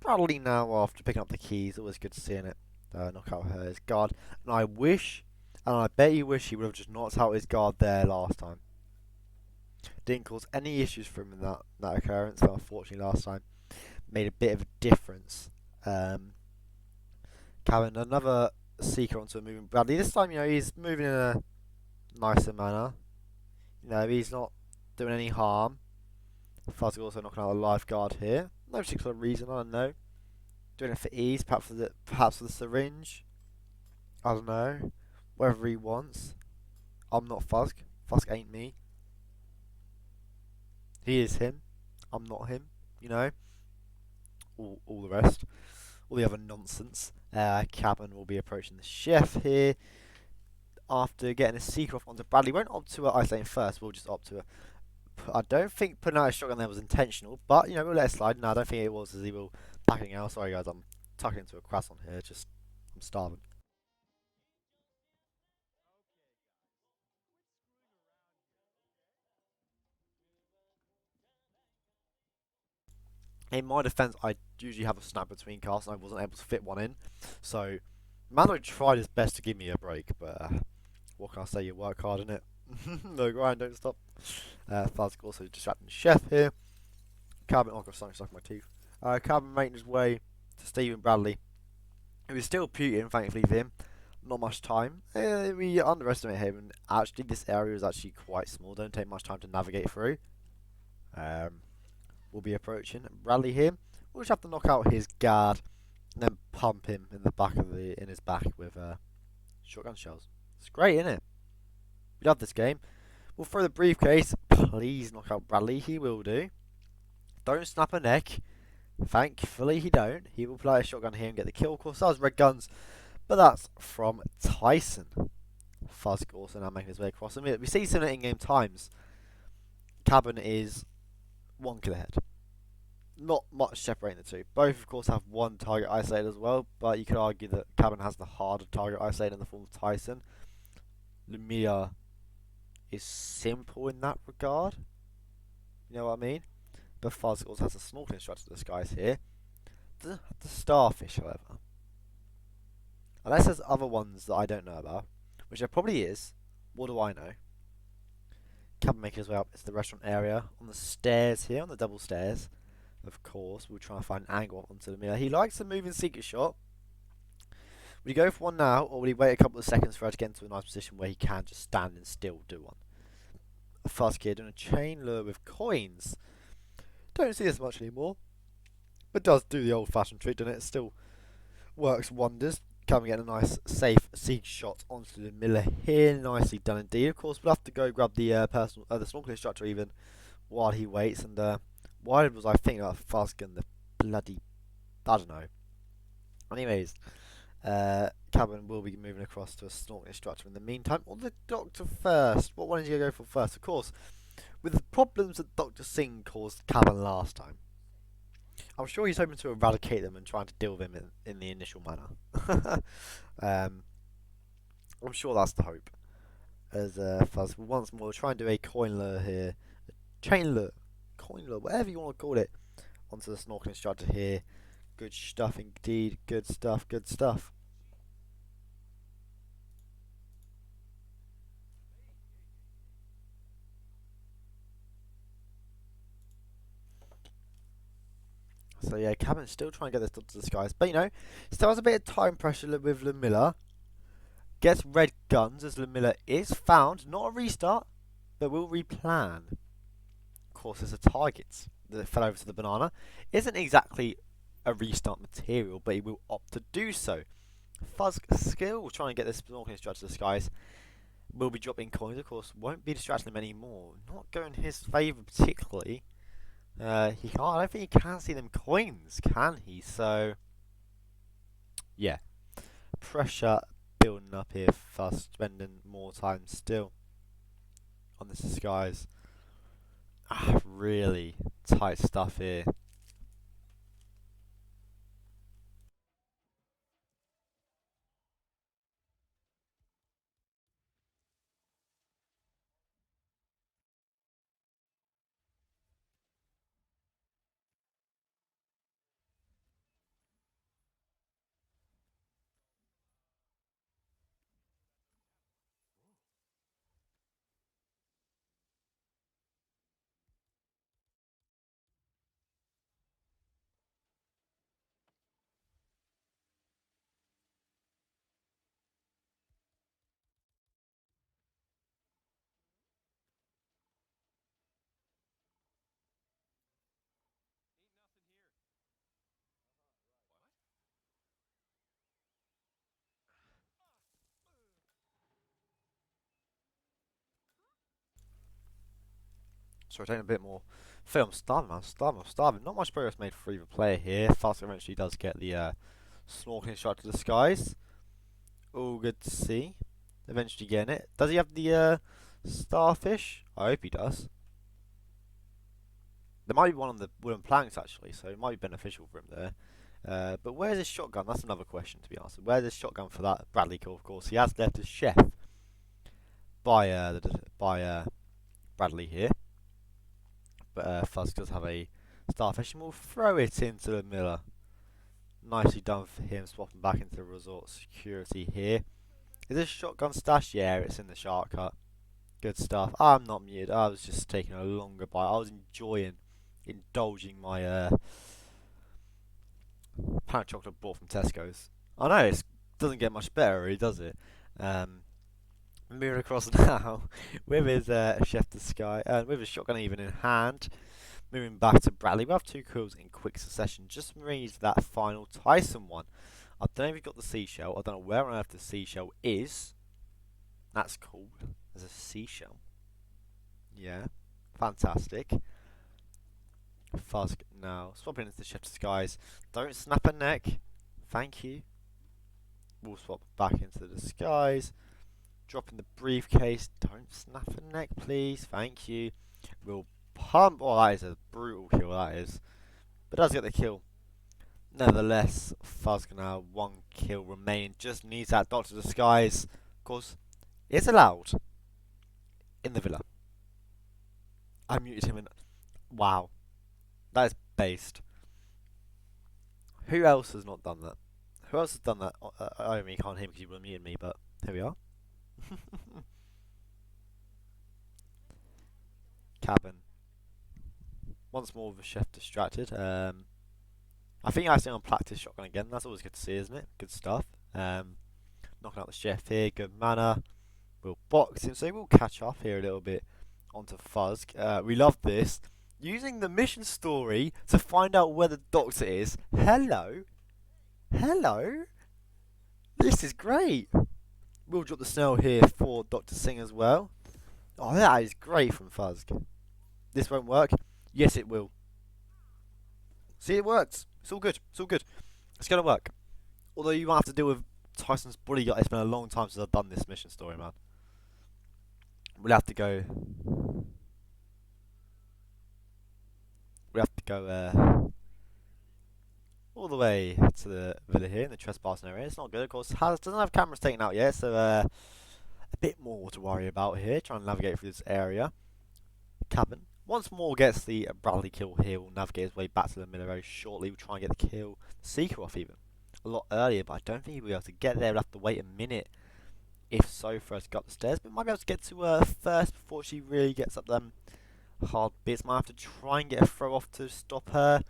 Bradley now after picking up the keys. Always good to see it. Knock out his guard. And I wish, and I bet you wish he would have just knocked out his guard there last time. Didn't cause any issues for him in that occurrence, but unfortunately last time made a bit of a difference. Cabben, another seeker onto a moving Bradley. This time, you know, he's moving in a nicer manner. You know, he's not doing any harm. Fuzz also knocking out a lifeguard here. No particular reason, I don't know. Doing it for ease, perhaps for the syringe. I don't know. Whatever he wants. I'm not Fuzk. Fuzk ain't me. He is him. I'm not him. You know. All the rest. All the other nonsense. Cabben will be approaching the chef here. After getting a seeker off onto Bradley. Won't opt to isolating first. We'll just opt to I don't think putting out a shotgun there was intentional, but you know, we'll let it slide. No, I don't think it was, as he will packing out. Sorry guys, I'm tucking into a croissant here, I'm starving. In my defence, I usually have a snap between casts and I wasn't able to fit one in. So Mando tried his best to give me a break, but what can I say, you work hard, innit? No grind, don't stop. Fuzk also distracting the chef here. Cabben, oh god, something stuck in my teeth. Cabben making his way to Stephen Bradley, who is still puking, thankfully for him. Not much time. We underestimate him, and actually this area is actually quite small. Don't take much time to navigate through. will be approaching. Bradley here. We'll just have to knock out his guard and then pump him in the back of in his back with shotgun shells. It's great, isn't it? We love this game. We'll throw the briefcase. Please knock out Bradley. He will do. Don't snap a neck. Thankfully he don't. He will play a shotgun here and get the kill. Of course, that was red guns, but that's from Tyson. Fuzk also now making his way across. I mean, we see some in-game times. Cabben is 1 kill ahead. Not much separating the two. Both, of course, have one target isolated as well, but you could argue that Cabben has the harder target isolated in the form of Tyson. Lumia is simple in that regard. You know what I mean? But Fuzk also has a snorkeling structure disguise here. The starfish, however. Unless there's other ones that I don't know about, which there probably is. What do I know? Cabin making his way up. It's the restaurant area. On the stairs here, on the double stairs. Of course, we'll try and find an angle onto the mirror. He likes to move in secret shot. Would he go for one now, or would he wait a couple of seconds for her to get into a nice position where he can just stand and still do one? A Fuzk here doing a chain lure with coins. Don't see this much anymore, but does do the old-fashioned trick, doesn't it? It still works wonders. Cabin getting a nice, safe siege shot onto the Miller here. Nicely done indeed. Of course, we'll have to go grab the the snorkeling structure even while he waits. And why was I thinking about Fuzk and the bloody... I don't know. Anyways, Cabin will be moving across to a snorkeling structure in the meantime. Or the Doctor first. What one is he going to go for first? Of course, with the problems that Dr. Singh caused Cabin last time, I'm sure he's hoping to eradicate them and trying to deal with them in the initial manner. I'm sure that's the hope. As Fuzz once more try and do a coin lure here, a chain lure, coin lure, whatever you want to call it, onto the snorkeling structure here. Good stuff indeed. Good stuff. Good stuff. So yeah, Cabin's still trying to get this done to the skies. But you know, still has a bit of time pressure with Lamilla. Gets red guns as Lamilla is found. Not a restart, but will replan. Of course, there's a target that fell over to the banana. Isn't exactly a restart material, but he will opt to do so. Fuzk still trying to get this snorkeling structure to the skies. Will be dropping coins, of course. Won't be distracting him anymore. Not going in his favour particularly. He can't. I don't think he can see them coins, can he? So, yeah, pressure building up here. Fuzz spending more time still on this disguise. Really tight stuff here. Sorry, taking a bit more film. Starving, man. Starving. Not much progress made for either player here. Fuzk eventually does get the snorkeling shot to the skies. All good to see. Eventually getting it. Does he have the starfish? I hope he does. There might be one on the wooden planks actually, so it might be beneficial for him there. But where's his shotgun? That's another question, to be honest. Where's his shotgun for that Bradley kill? Of course, he has left his chef by Bradley here. But Fuzk does have a starfish, and we'll throw it into the Miller. Nicely done for him, swapping back into the resort security here. Is this shotgun stash? Yeah, it's in the shark hut. Good stuff. I'm not muted. I was just taking a longer bite. I was indulging my pound chocolate bought from Tesco's. I know it doesn't get much better, really, does it? Moving across now with his chef to sky, with his shotgun even in hand. Moving back to Bradley, we have 2 kills in quick succession. Just read that final Tyson one. I don't know if you've got the seashell. I don't know where on earth the seashell is. That's cool. There's a seashell. Yeah, fantastic. Fuzk now. Swapping into the Chef Disguise. Don't snap a neck. Thank you. We'll swap back into the disguise. Dropping the briefcase. Don't snap a neck, please. Thank you. We'll pump. Oh, that is a brutal kill, that is. But does get the kill. Nevertheless, Fuzk now 1 kill remaining. Just needs that Doctor Disguise. Of course, it's allowed in the villa. I muted him and wow. That is based. Who else has not done that? Who else has done that? I mean, you can't hear me because you muted me, but here we are. Cabben. Once more with the chef distracted. I think I see on practice shotgun again. That's always good to see, isn't it? Good stuff. Knocking out the chef here. Good manner. We'll box him, so we'll catch up here a little bit onto Fuzk. We love this. Using the mission story to find out where the doctor is. Hello. Hello. This is great. We'll drop the snail here for Dr. Singh as well. Oh, that is great from Fuzk. This won't work. Yes, it will. See, it works. It's all good. It's all good. It's going to work. Although you might have to deal with Tyson's bodyguard. It's been a long time since I've done this mission story, man. We'll have to go... all the way to the villa here in the trespassing area. It's not good, of course. Doesn't have cameras taken out yet, so a bit more to worry about here. Trying to navigate through this area. Cabben once more gets the Bradley kill here. Will navigate his way back to the middle very shortly. We'll try and get the kill. Seeker off even a lot earlier, but I don't think he'll be able to get there. We'll have to wait a minute. If so, for us to go up the stairs, but might be able to get to her first before she really gets up them hard bits. Might have to try and get a throw off to stop her,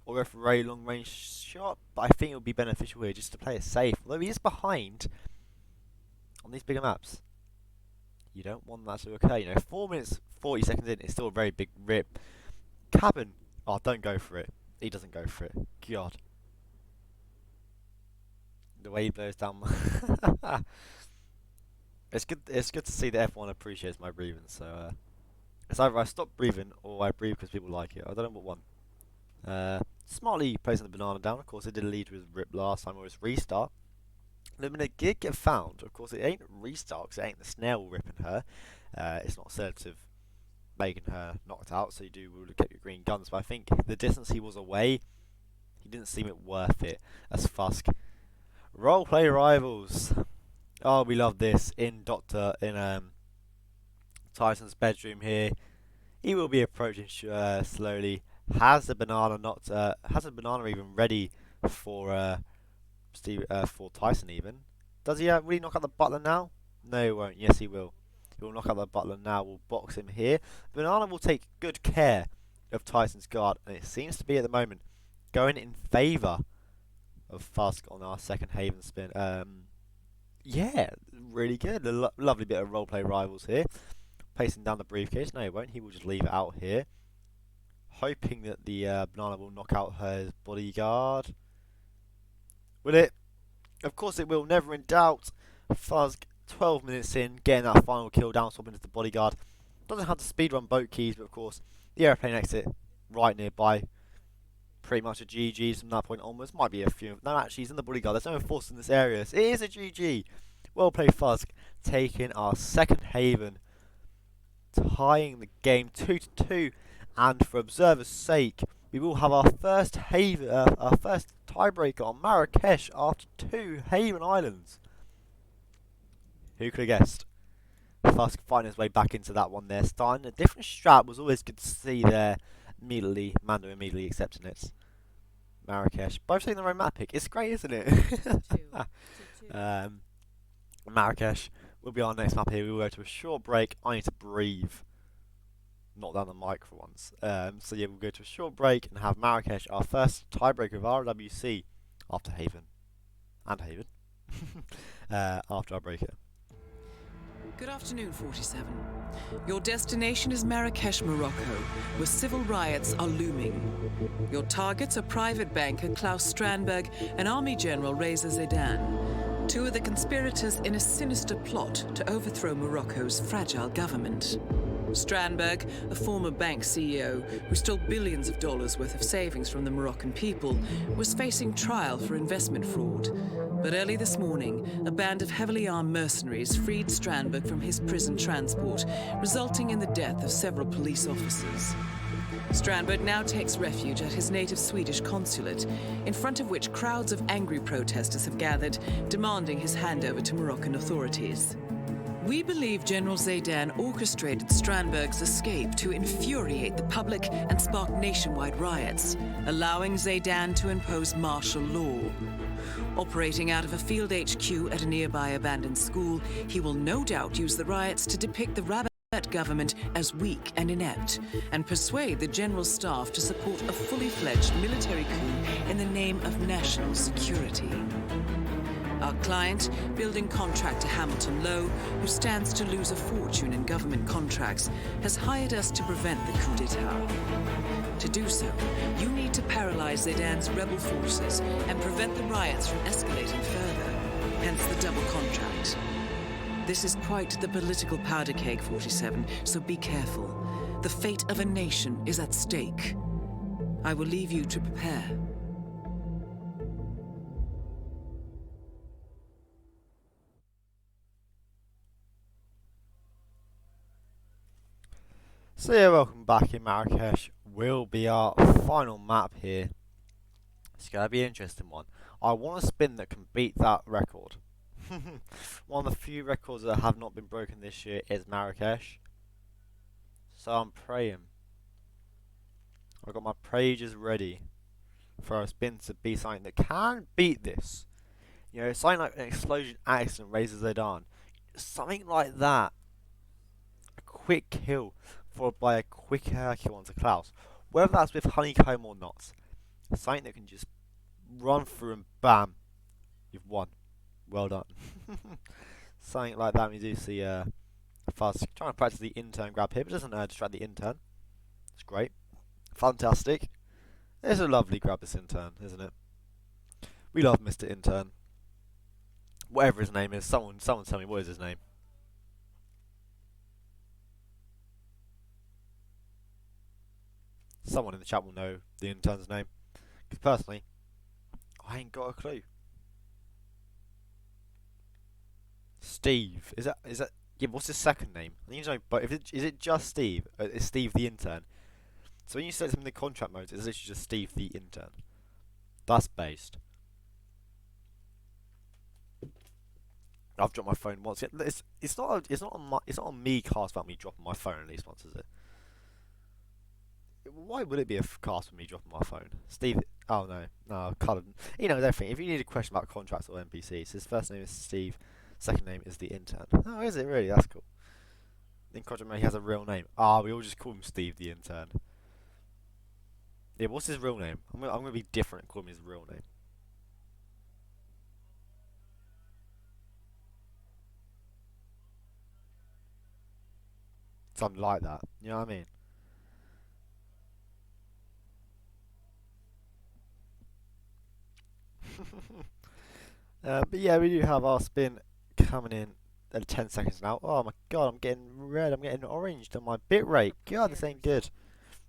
or a very long range shot. But I think it would be beneficial here just to play it safe. Although he is behind on these bigger maps, you don't want that to occur. You know, 4 minutes 40 seconds in, it's still a very big rip. Cabben, oh, don't go for it. He doesn't go for it. God, the way he blows down. It's good. It's good to see that everyone appreciates my breathing. So it's either I stop breathing or I breathe because people like it. I don't know what one. Smartly placing the banana down. Of course, it did lead to his rip last time, or his restart. The minute did get found. Of course, it ain't restart because it ain't the snail ripping her. It's not sedative making her knocked out. So you do look at your green guns. But I think the distance he was away, he didn't seem it worth it. As Fuzk. Roleplay rivals. Oh, we love this in Tyson's bedroom here. He will be approaching slowly. Has the banana has the banana even ready for for Tyson even? Does he really knock out the butler now? No, he won't. Yes, he will. He will knock out the butler now. We'll box him here. The banana will take good care of Tyson's guard, and it seems to be at the moment going in favour of Fuzk on our second Haven spin. Yeah, really good. A lovely bit of roleplay rivals here. Placing down the briefcase. No, he won't. He will just leave it out here. Hoping that the banana will knock out her bodyguard. Will it? Of course it will. Never in doubt. Fuzk, 12 minutes in, getting that final kill down, swapping into the bodyguard. Doesn't have the speedrun boat keys, but of course, the airplane exit right nearby. Pretty much a GG from that point onwards. Might be a few. No, actually, he's in the bodyguard. There's no enforcers in this area. So it is a GG. Well played, Fuzk. Taking our second Haven. Tying the game 2-2. And for observers' sake, we will have our first Haven, our first tiebreaker on Marrakesh after 2 Haven Islands. Who could have guessed? Fuzk finding his way back into that one there. Starting a different strat was always good to see there. Immediately, Mando immediately accepting it. Marrakesh. Both taking their own map pick. It's great, isn't it? Marrakesh will be our next map here. We will go to a short break. I need to breathe. Not down the mic for once. So yeah, we'll go to a short break and have Marrakesh, our first tiebreaker of RRWC after Haven. And Haven. After our break here. Good afternoon, 47. Your destination is Marrakesh, Morocco, where civil riots are looming. Your targets are private banker Klaus Strandberg and Army General Reza Zaidan, two of the conspirators in a sinister plot to overthrow Morocco's fragile government. Strandberg, a former bank CEO who stole billions of dollars worth of savings from the Moroccan people, was facing trial for investment fraud. But early this morning, a band of heavily armed mercenaries freed Strandberg from his prison transport, resulting in the death of several police officers. Strandberg now takes refuge at his native Swedish consulate, in front of which crowds of angry protesters have gathered, demanding his handover to Moroccan authorities. We believe General Zaidan orchestrated Strandberg's escape to infuriate the public and spark nationwide riots, allowing Zaidan to impose martial law. Operating out of a field HQ at a nearby abandoned school, he will no doubt use the riots to depict the Rabat government as weak and inept, and persuade the general staff to support a fully fledged military coup in the name of national security. Our client, building contractor Hamilton Lowe, who stands to lose a fortune in government contracts, has hired us to prevent the coup d'etat. To do so, you need to paralyze Zaidan's rebel forces and prevent the riots from escalating further, hence the double contract. This is quite the political powder keg, 47, so be careful. The fate of a nation is at stake. I will leave you to prepare. So yeah, welcome back in Marrakesh. Will be our final map here. It's going to be an interesting one. I want a spin that can beat that record. One of the few records that have not been broken this year is Marrakesh. So I'm praying. I've got my prages ready for a spin to be something that can beat this. You know, something like an explosion accident raises Zaidan. Something like that. A quick kill followed by a quick kill onto Klaus. Whether that's with honeycomb or not. Something that can just run through and bam, you've won. Well done. Something like that. We do see Fuzk trying to practice the intern grab here, but doesn't distract the intern. It's great. Fantastic. It's a lovely grab, this intern, isn't it? We love Mr. Intern. Whatever his name is. Someone tell me what is his name. Someone in the chat will know the intern's name. Because personally, I ain't got a clue. Steve. Is that yeah, what's his second name? I need to know, but is it just Steve? Is Steve the intern? So when you select him in the contract mode, it's literally just Steve the intern. That's based. I've dropped my phone once. It's not on me cast about me dropping my phone at least once, is it? Why would it be a cast with me dropping my phone? Steve. Oh no, Cullen. He knows everything. If you need a question about contracts or NPCs, his first name is Steve. Second name is the intern. Oh, is it really? That's cool. In contract mode, he has a real name. We all just call him Steve the intern. Yeah, what's his real name? I'm gonna be different and call him his real name. Something like that. You know what I mean? But yeah, we do have our spin coming in at 10 seconds now. Oh my god, I'm getting red, I'm getting orange on my bitrate. God, this ain't good.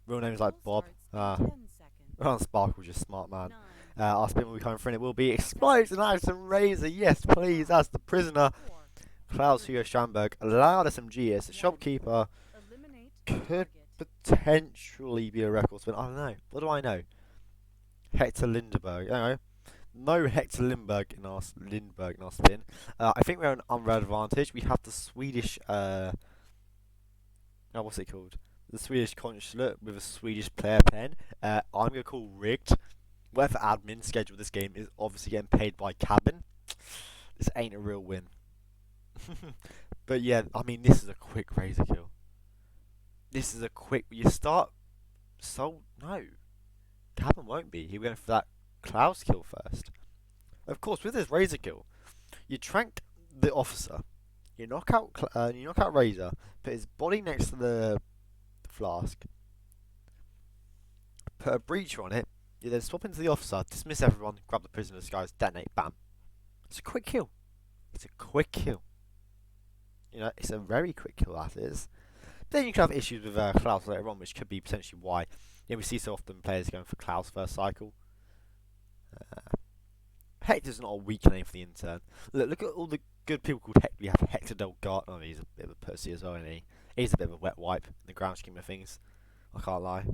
Real name is like Bob. Sparkle, just smart man. Our spin will be coming through and it will be Explosion Action Razor. Yes, please, that's the prisoner. Klaus Hugo Strandberg, allowed SMG as the shopkeeper. Could potentially be a record spin. I don't know. What do I know? Hector Lindberg. Anyway. No Hector Lindberg in our spin. I think we're an unreal advantage. We have the Swedish what's it called? The Swedish consulate with a Swedish player pen. I'm gonna call rigged. Whatever admin schedule this game is obviously getting paid by Cabben. This ain't a real win. But yeah, I mean this is a quick razor kill. This is a quick you start no. Cabben won't be. He went for that Klaus kill first. Of course, with this razor kill, you trank the officer, You knock out Razor, put his body next to the flask, put a breacher on it. You then swap into the officer, dismiss everyone, grab the prisoner disguise, detonate, bam. It's a quick kill. It's a quick kill. You know, it's a very quick kill, that is. But then you can have issues with Klaus later on, which could be potentially why we see so often players going for Klaus first cycle. Hector's not a weak name for the intern. Look at all the good people called Hector. We have Hector Delgado. Oh, he's a bit of a pussy as well, isn't he? He's a bit of a wet wipe in the grand scheme of things. I can't lie.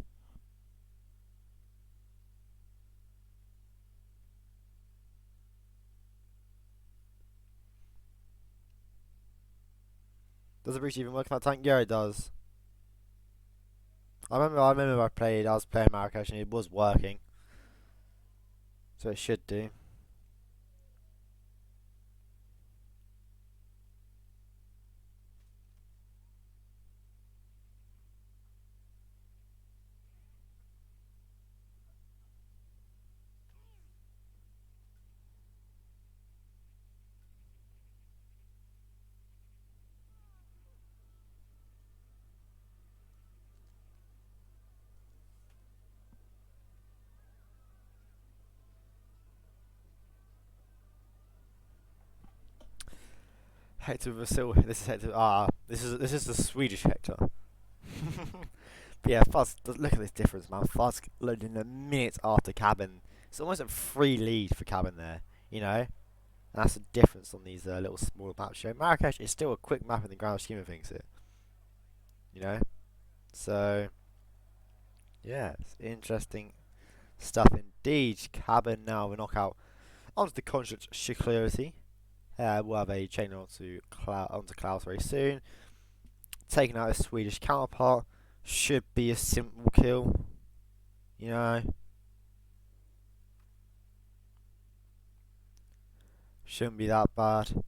Does the breach even work in that tank? Yeah, it does. I remember I was playing Marrakesh and it was working. So it should do. Hector Vasil. This is Hector. This is the Swedish Hector. But yeah, Fuzk. Look at this difference, man. Fuzk loading a minute after Cabben. It's almost a free lead for Cabben there. You know, and that's the difference on these little smaller maps. Show Marrakesh is still a quick map in the grand scheme of things here. You know, so yeah, it's interesting stuff indeed. Cabben now with a knockout onto the Consulate security. We'll have a chain onto Klaus very soon. Taking out his Swedish counterpart should be a simple kill. You know. Shouldn't be that bad.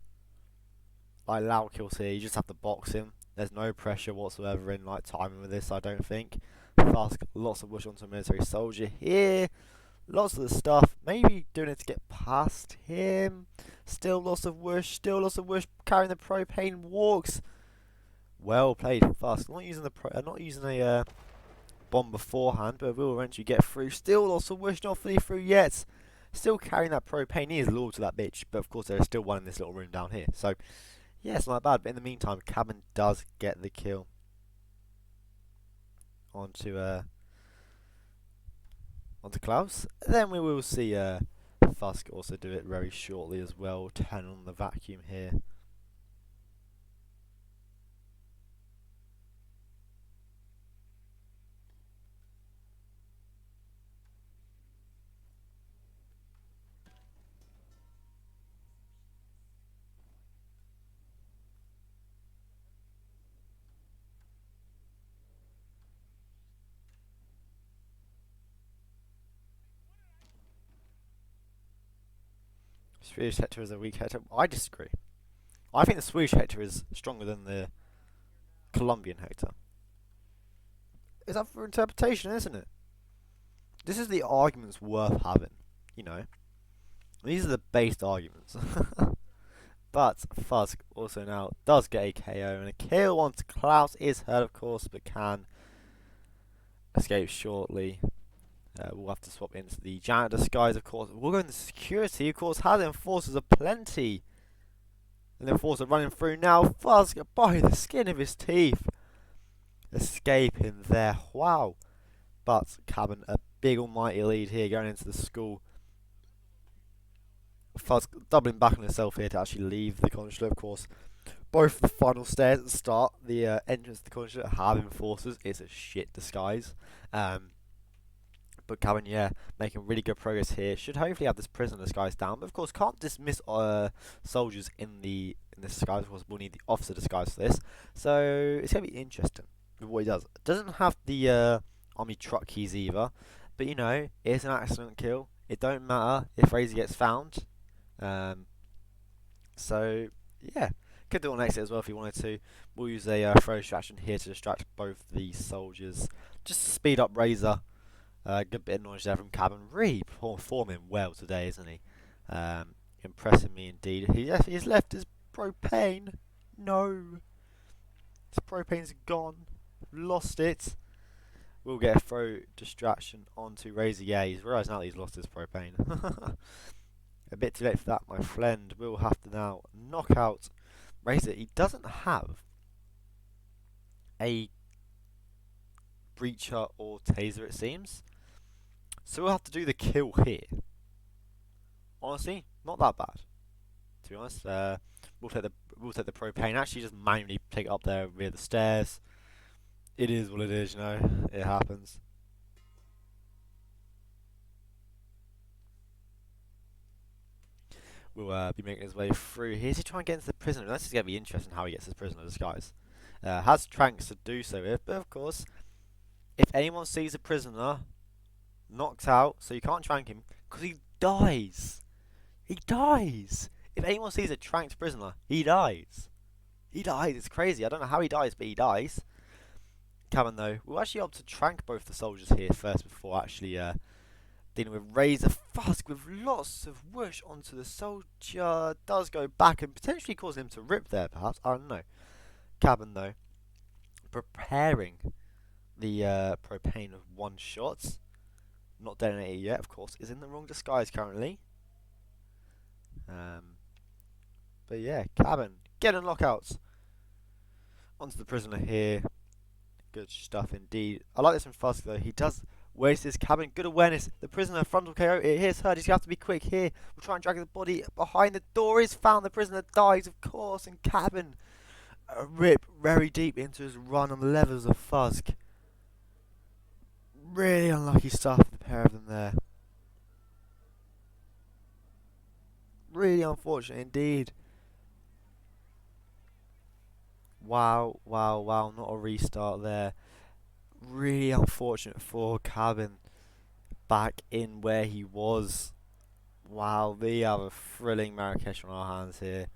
Like loud kills here, you just have to box him. There's no pressure whatsoever in like timing with this, I don't think. Fuzk, lots of push onto a military soldier here. Lots of the stuff, maybe doing it to get past him. Still lots of whoosh, carrying the propane walks. Well played, Fuzk. Not using a bomb beforehand, but will eventually get through. Still lots of whoosh, not fully through yet. Still carrying that propane. He is loyal to that bitch, but of course there is still one in this little room down here. So yeah, it's not bad. But in the meantime, Cabben does get the kill onto Klaus. Then we will see Fuzk also do it very shortly as well. 10 on the vacuum here. Swedish Hector is a weak Hector. I disagree. I think the Swedish Hector is stronger than the Colombian Hector. It's up for interpretation, isn't it? This is the arguments worth having, you know. These are the based arguments. But Fuzk also now does get a KO, and a kill onto Klaus is hurt, of course, but can escape shortly. We'll have to swap into the janitor disguise, of course. We'll go into security, of course. Has enforcers aplenty. And the enforcer running through now. Fuzk by the skin of his teeth. Escaping there. Wow. But Cabben, a big almighty lead here going into the school. Fuzk doubling back on himself here to actually leave the consulate, of course. Both the final stairs at the start, the entrance to the consulate have enforcers. It's a shit disguise. But Cabben, yeah, making really good progress here. Should hopefully have this prisoner disguise down. But of course, can't dismiss soldiers in this disguise. Of course, we'll need the officer disguise for this. So it's going to be interesting with what he does. Doesn't have the army truck keys either. But you know, it's an accident kill. It don't matter if Razor gets found. So yeah, could do it on exit as well if he wanted to. We'll use a throw distraction here to distract both the soldiers, just to speed up Razor. Good bit of knowledge there from Cabben. Really performing well today, isn't he? Impressing me indeed. He's left his propane No. His propane's gone. Lost it. We'll get a throw distraction onto Razor. Yeah, he's realised now that he's lost his propane. A bit too late for that, my friend. We'll have to now knock out Razor. He doesn't have a breacher or taser, it seems. So we'll have to do the kill here. Honestly, not that bad. To be honest, we'll take the propane. Actually, just manually take it up there via the stairs. It is what it is, you know. It happens. We'll be making his way through. Here's he trying to get into the prisoner. This is going to be interesting how he gets his prisoner disguise. Has tranks to do so with, but of course, if anyone sees a prisoner knocked out, so you can't trank him, because he dies. He dies. If anyone sees a tranked prisoner, he dies. He dies. It's crazy. I don't know how he dies, but he dies. Cabben, though, we'll actually opt to trank both the soldiers here first before actually dealing with Razor. Fuzk with lots of whoosh onto the soldier. Does go back and potentially cause him to rip there, perhaps. I don't know. Cabben, though, preparing the propane of one shot. Not detonated yet, of course. Is in the wrong disguise currently. But yeah, Cabben getting lockouts onto the prisoner here. Good stuff indeed. I like this from Fuzk though. He does waste his Cabben. Good awareness. The prisoner frontal KO. Here's Herd. He's going to have to be quick here. We'll try and drag the body behind the door. Is found. The prisoner dies, of course. And Cabben a rip very deep into his run on the levels of Fuzk. Really unlucky stuff, the pair of them there. Really unfortunate indeed. Wow, wow, wow, not a restart there. Really unfortunate for Cabben back in where he was. Wow, we have a thrilling Marrakesh on our hands here.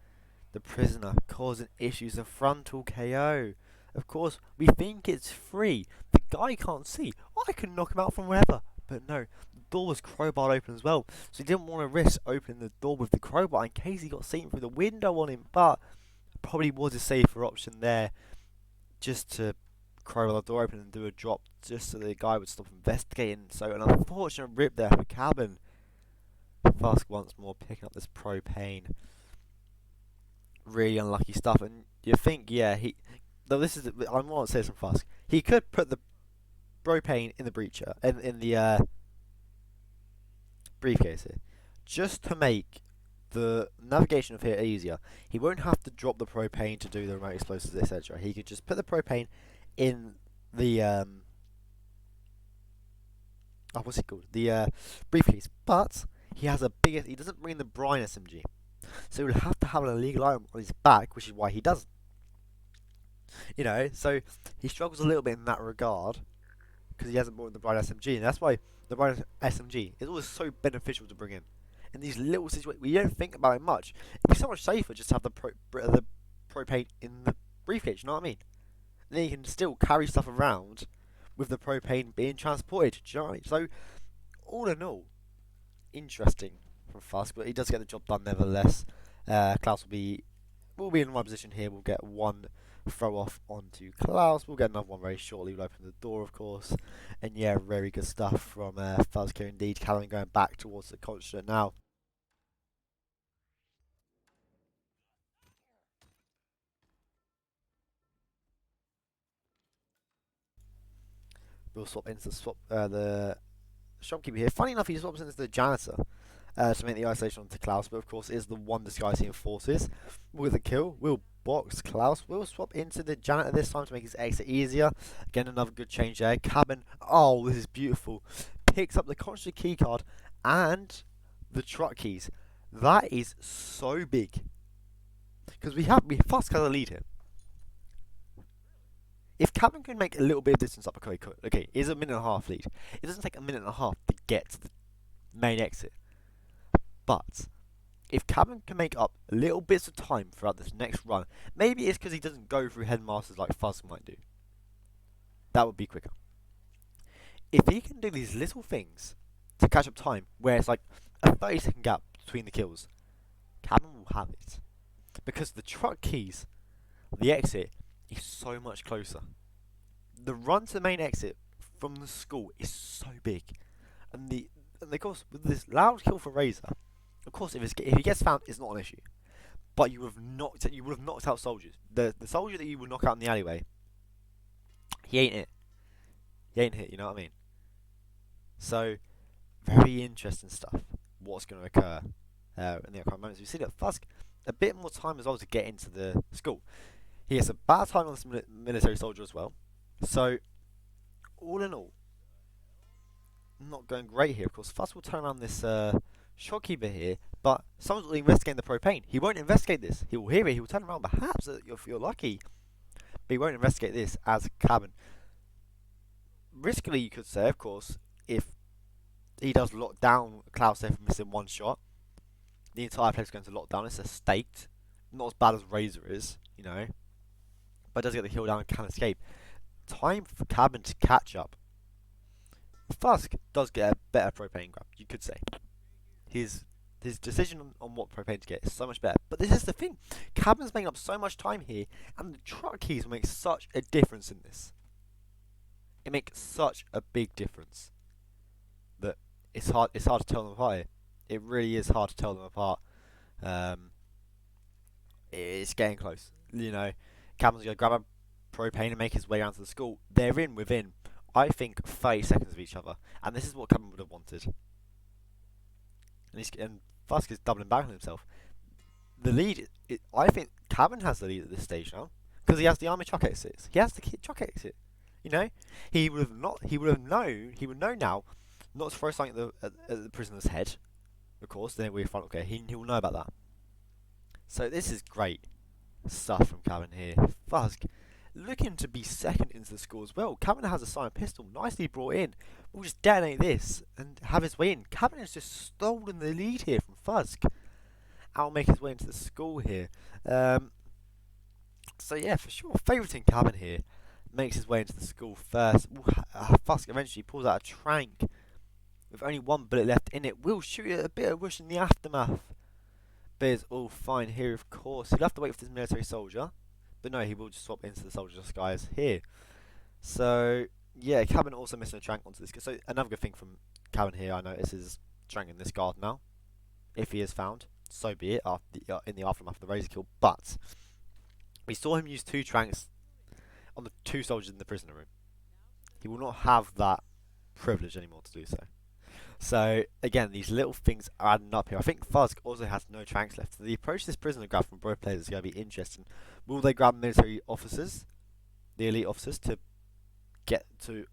The prisoner causing issues, a frontal KO. Of course, we think it's free. The guy can't see. I can knock him out from wherever. But no, the door was crowbarred open as well. So he didn't want to risk opening the door with the crowbar in case he got seen through the window on him. But probably was a safer option there. Just to crowbar the door open and do a drop. Just so the guy would stop investigating. So an unfortunate rip there for Cabben. Fuzk once more picking up this propane. Really unlucky stuff. And you think, yeah, though this is, I want to say this from Fuzk. He could put the propane in the breacher, in the briefcase here, just to make the navigation of here easier. He won't have to drop the propane to do the remote explosives, etc. He could just put the propane in the what's it called? The briefcase. But he has he doesn't bring the Brine SMG, so he'll have to have an illegal item on his back, which is why he doesn't. You know, so he struggles a little bit in that regard because he hasn't bought the Brine SMG, and that's why the Brine SMG is always so beneficial to bring in these little situations. We don't think about it much. It'd be so much safer just to have the propane in the briefcase. You know what I mean? And then you can still carry stuff around with the propane being transported. Do you know what I mean? So all in all, interesting from Fuzk, but he does get the job done nevertheless. Klaus will be in my position here. We'll get one throw off onto Klaus. We'll get another one very shortly. We'll open the door, of course. And yeah, very good stuff from Fuzk here indeed. Cabben going back towards the continent now. We'll swap into the shopkeeper here. Funny enough, he swaps into the janitor to make the isolation onto Klaus, but of course is the one disguise he enforces. With a kill, we'll box Klaus. We'll swap into the janitor this time to make his exit easier. Again, another good change there. Cabben, oh, this is beautiful. Picks up the constant key card and the truck keys. That is so big. Because Fuzk has a lead here. If Cabben can make a little bit of distance up, okay, it's a minute and a half lead. It doesn't take a minute and a half to get to the main exit. But if Cabben can make up little bits of time throughout this next run, maybe it's because he doesn't go through headmasters like Fuzk might do. That would be quicker. If he can do these little things to catch up time, where it's like a 30-second gap between the kills, Cabben will have it. Because the truck keys the exit is so much closer. The run to the main exit from the school is so big, and of course with this loud kill for Razor, of course if he gets found, it's not an issue. But you would have knocked out soldiers. The soldier that you would knock out in the alleyway, he ain't it. He ain't hit. You know what I mean? So very interesting stuff. What's going to occur in the upcoming moments? We see that Fuzk a bit more time as well to get into the school. He has a bad time on this military soldier as well. So all in all, not going great here. Of course, Fuzk will turn around this shopkeeper here, but someone's will investigate the propane. He won't investigate this. He will hear it. He will turn around. Perhaps if you're lucky, but he won't investigate this as Cabben. Riskily, you could say, of course, if he does lock down Cloud Safe for missing one shot, the entire place is going to lock down. It's a staked, not as bad as Razor is, you know, but does get the kill down and can escape. Time for Cabben to catch up. Fuzk does get a better propane grab, you could say. His decision on what propane to get is so much better. But this is the thing. Cabben's making up so much time here, and the truck keys will make such a difference in this. It makes such a big difference that it's hard to tell them apart here. It really is hard to tell them apart. It's getting close. You know, Cabben's going to grab a propane and make his way around to the school. They're within, I think, 30 seconds of each other. And this is what Cabben would have wanted. And Fuzk is doubling back on himself. The lead, I think Cabben has the lead at this stage now. Because he has the army truck exits. He has the truck exit. You know? He would know now not to throw something at the prisoner's head. Of course, then we're fine. Okay, he will know about that. So this is great stuff from Cabben here. Fuzk looking to be second into the score as well. Cabben has a silent pistol, nicely brought in. We'll just detonate this and have his way in. Cabben has just stolen the lead here from Fuzk. I'll make his way into the school here. So yeah, for sure, favouriting Cabben here. Makes his way into the school first. Fuzk eventually pulls out a trank with only one bullet left in it. Will shoot it a bit of whoosh in the aftermath. But it's all fine here, of course. He'll have to wait for this military soldier. But no, he will just swap into the soldier disguise here. So, yeah, Cabben also missing a trank onto this. So, another good thing from Cabben here, I notice, is tranking this guard now. If he is found, so be it, in the aftermath of the Razor kill. But we saw him use 2 tranks on the 2 soldiers in the prisoner room. He will not have that privilege anymore to do so. So, again, these little things are adding up here. I think Fuzk also has no tranks left. So the approach to this prisoner grab from both players is going to be interesting. Will they grab military officers, the elite officers, to get to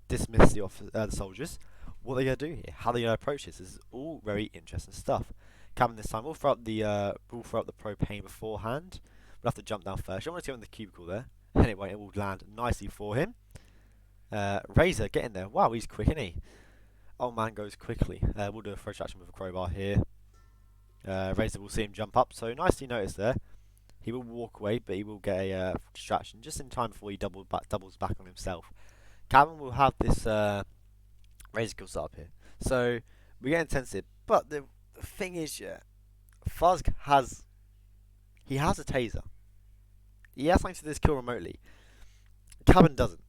dismiss the soldiers? What are they going to do here? How are they going to approach this? This is all very interesting stuff. Cabben this time, we'll throw up the propane beforehand. We'll have to jump down first. I want to go in the cubicle there. Anyway, it will land nicely for him. Razor, get in there. Wow, he's quick, isn't he? Old man goes quickly. We'll do a throw action with a crowbar here. Razor will see him jump up, so nicely noticed there. He will walk away, but he will get a distraction just in time before he doubles back on himself. Cabben will have this Razor kill set up here. So, we get intensive. But the thing is, yeah, Fuzk has a taser. He has something to do this kill remotely. Cabben doesn't.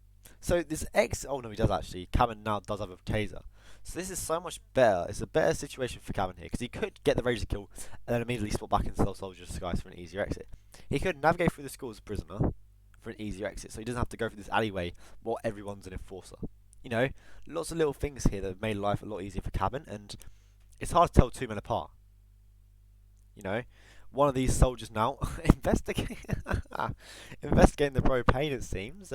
So this oh no, he does actually. Cabben now does have a taser. So this is so much better. It's a better situation for Cabben here because he could get the Razor kill and then immediately spot back into the soldier disguise for an easier exit. He could navigate through the school as a prisoner for an easier exit, so he doesn't have to go through this alleyway while everyone's an enforcer. You know, lots of little things here that have made life a lot easier for Cabben, and it's hard to tell 2 men apart. You know, one of these soldiers now investigating the propane, it seems.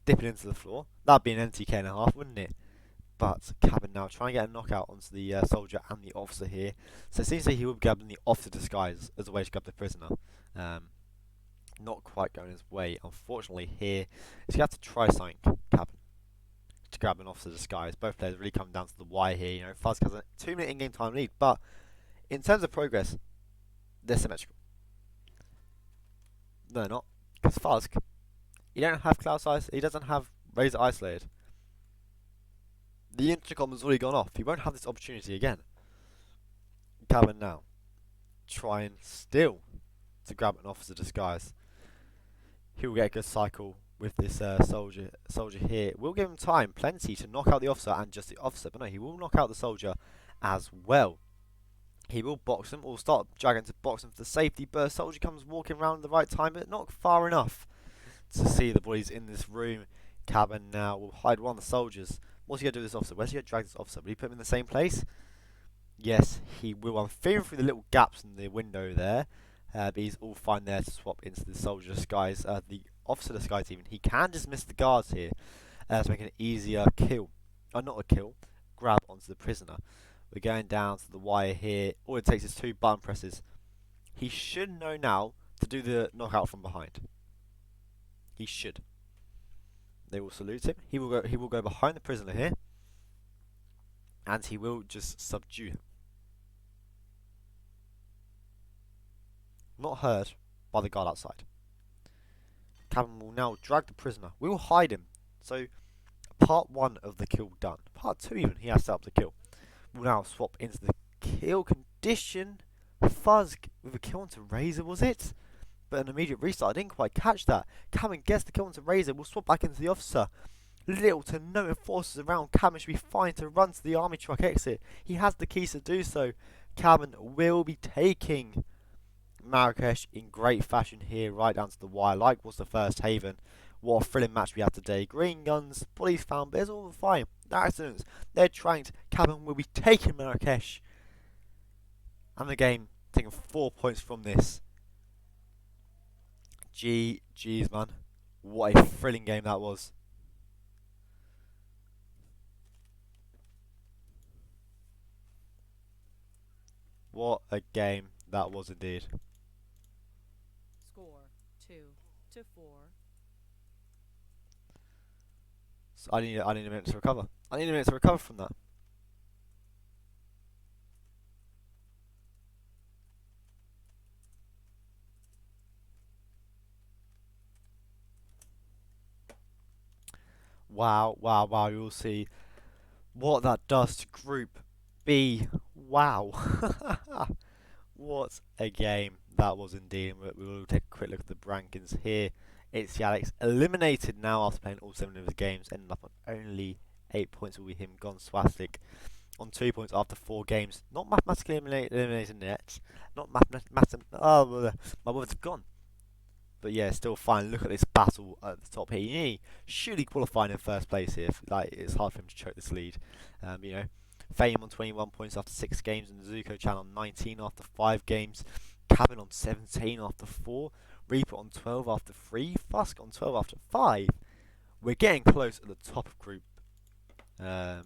Dipping into the floor. That'd be an NTK and a half, wouldn't it? But Cabben now trying to get a knockout onto the soldier and the officer here. So it seems like he will be grabbing the officer disguise as a way to grab the prisoner. Not quite going his way, unfortunately. Here, he's going to have to try something, Cabben, to grab an officer disguise. Both players really come down to the wire here. You know, Fuzk has a 2-minute in-game time lead, but in terms of progress, they're symmetrical. No, they're not, because Fuzk, he don't have Cloud Size, he doesn't have Razor isolated. The intercom has already gone off. He won't have this opportunity again. Cabben now trying still to grab an officer disguise. He will get a good cycle with this soldier here. We'll give him time, plenty, to knock out the officer and just the officer. But no, he will knock out the soldier as well. He will box him, or start dragging to box him for the safety. But soldier comes walking around at the right time, but not far enough to see the bodies in this room. Cabben now will hide one of the soldiers. What's he going to do with this officer? Where's he going to drag this officer? Will he put him in the same place? Yes, he will. I'm fearing through the little gaps in the window there. But he's all fine there to swap into the soldier disguise. The officer disguise even. He can dismiss the guards here to make an easier kill. Not a kill. Grab onto the prisoner. We're going down to the wire here. All it takes is 2 button presses. He should know now to do the knockout from behind. He should. They will salute him. He will go behind the prisoner here. And he will just subdue him. Not heard by the guard outside. Cabben will now drag the prisoner. We will hide him. So, part 1 of the kill done. Part 2 even, he has set up the kill. We'll now swap into the kill condition. Fuzk with a kill onto Razor, was it? But an immediate restart. I didn't quite catch that. Cabben gets the kill onto Razor. We'll swap back into the officer. Little to no enforcers around. Cabben should be fine to run to the army truck exit. He has the keys to do so. Cabben will be taking Marrakesh in great fashion here, right down to the wire, like was the first Haven. What a thrilling match we had today. Green guns, bodies found, but it's all fine. No accidents. They're tranked. Cabben will be taking Marrakesh. And the game taking 4 points from this. GG's, man. What a thrilling game that was. What a game that was indeed. Score 2-4. So I need a minute to recover. I need a minute to recover from that. Wow, wow, wow. You'll see what that does to Group B. Wow. What a game that was indeed. We will take a quick look at the rankings here. It's Alex eliminated now after playing all 7 of his games, ending up on only 8 points. Will be him gone. Swastik on 2 points after 4 games. Not mathematically eliminated yet. Not oh, my words have gone. But yeah, still fine. Look at this battle at the top here. He surely qualifying in first place here. Like, it's hard for him to choke this lead. You know, Fame on 21 points after 6 games, and Zuko Chan on 19 after 5 games. Cabben on 17 after 4. Reaper on 12 after 3. Fuzk on 12 after 5. We're getting close at the top of group. Top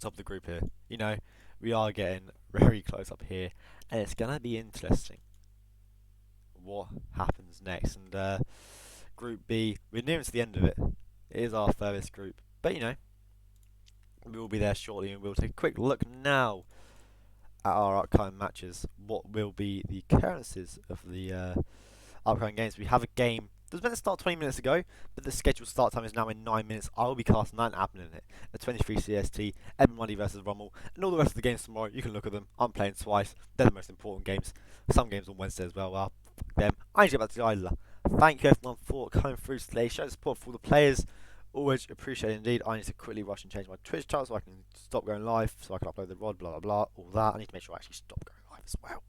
of the group here. You know, we are getting very close up here, and it's gonna be interesting what happens next. And Group B, we're nearing to the end of it. It is our furthest group, but you know, we will be there shortly, and we'll take a quick look now at our upcoming matches. What will be the occurrences of the upcoming games? We have a game that was meant to start 20 minutes ago, but the scheduled start time is now in 9 minutes. I will be casting that and happening in it. At 23 CST, Edmund Money versus Rommel, and all the rest of the games tomorrow. You can look at them. I'm playing twice. They're the most important games. Some games on Wednesday as well. Well, fuck them. I need to get back to the island. Thank you everyone for coming through today. Show support for all the players. Always appreciate it indeed. I need to quickly rush and change my Twitch channel so I can stop going live, so I can upload the ROD, blah blah blah, all that. I need to make sure I actually stop going live as well.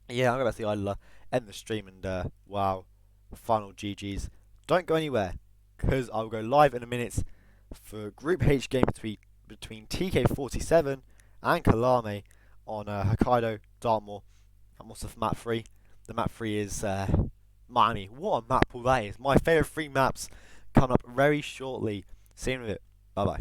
Yeah, I'm going back to the island, end the stream, and wow, final GGs. Don't go anywhere, because I'll go live in a minute for Group H game between TK47 and Kalame on Hokkaido, Dartmoor. I'm also for map 3. The map 3 is Miami. What a map pool that is. My favourite 3 maps coming up very shortly. See you in a bit. Bye bye.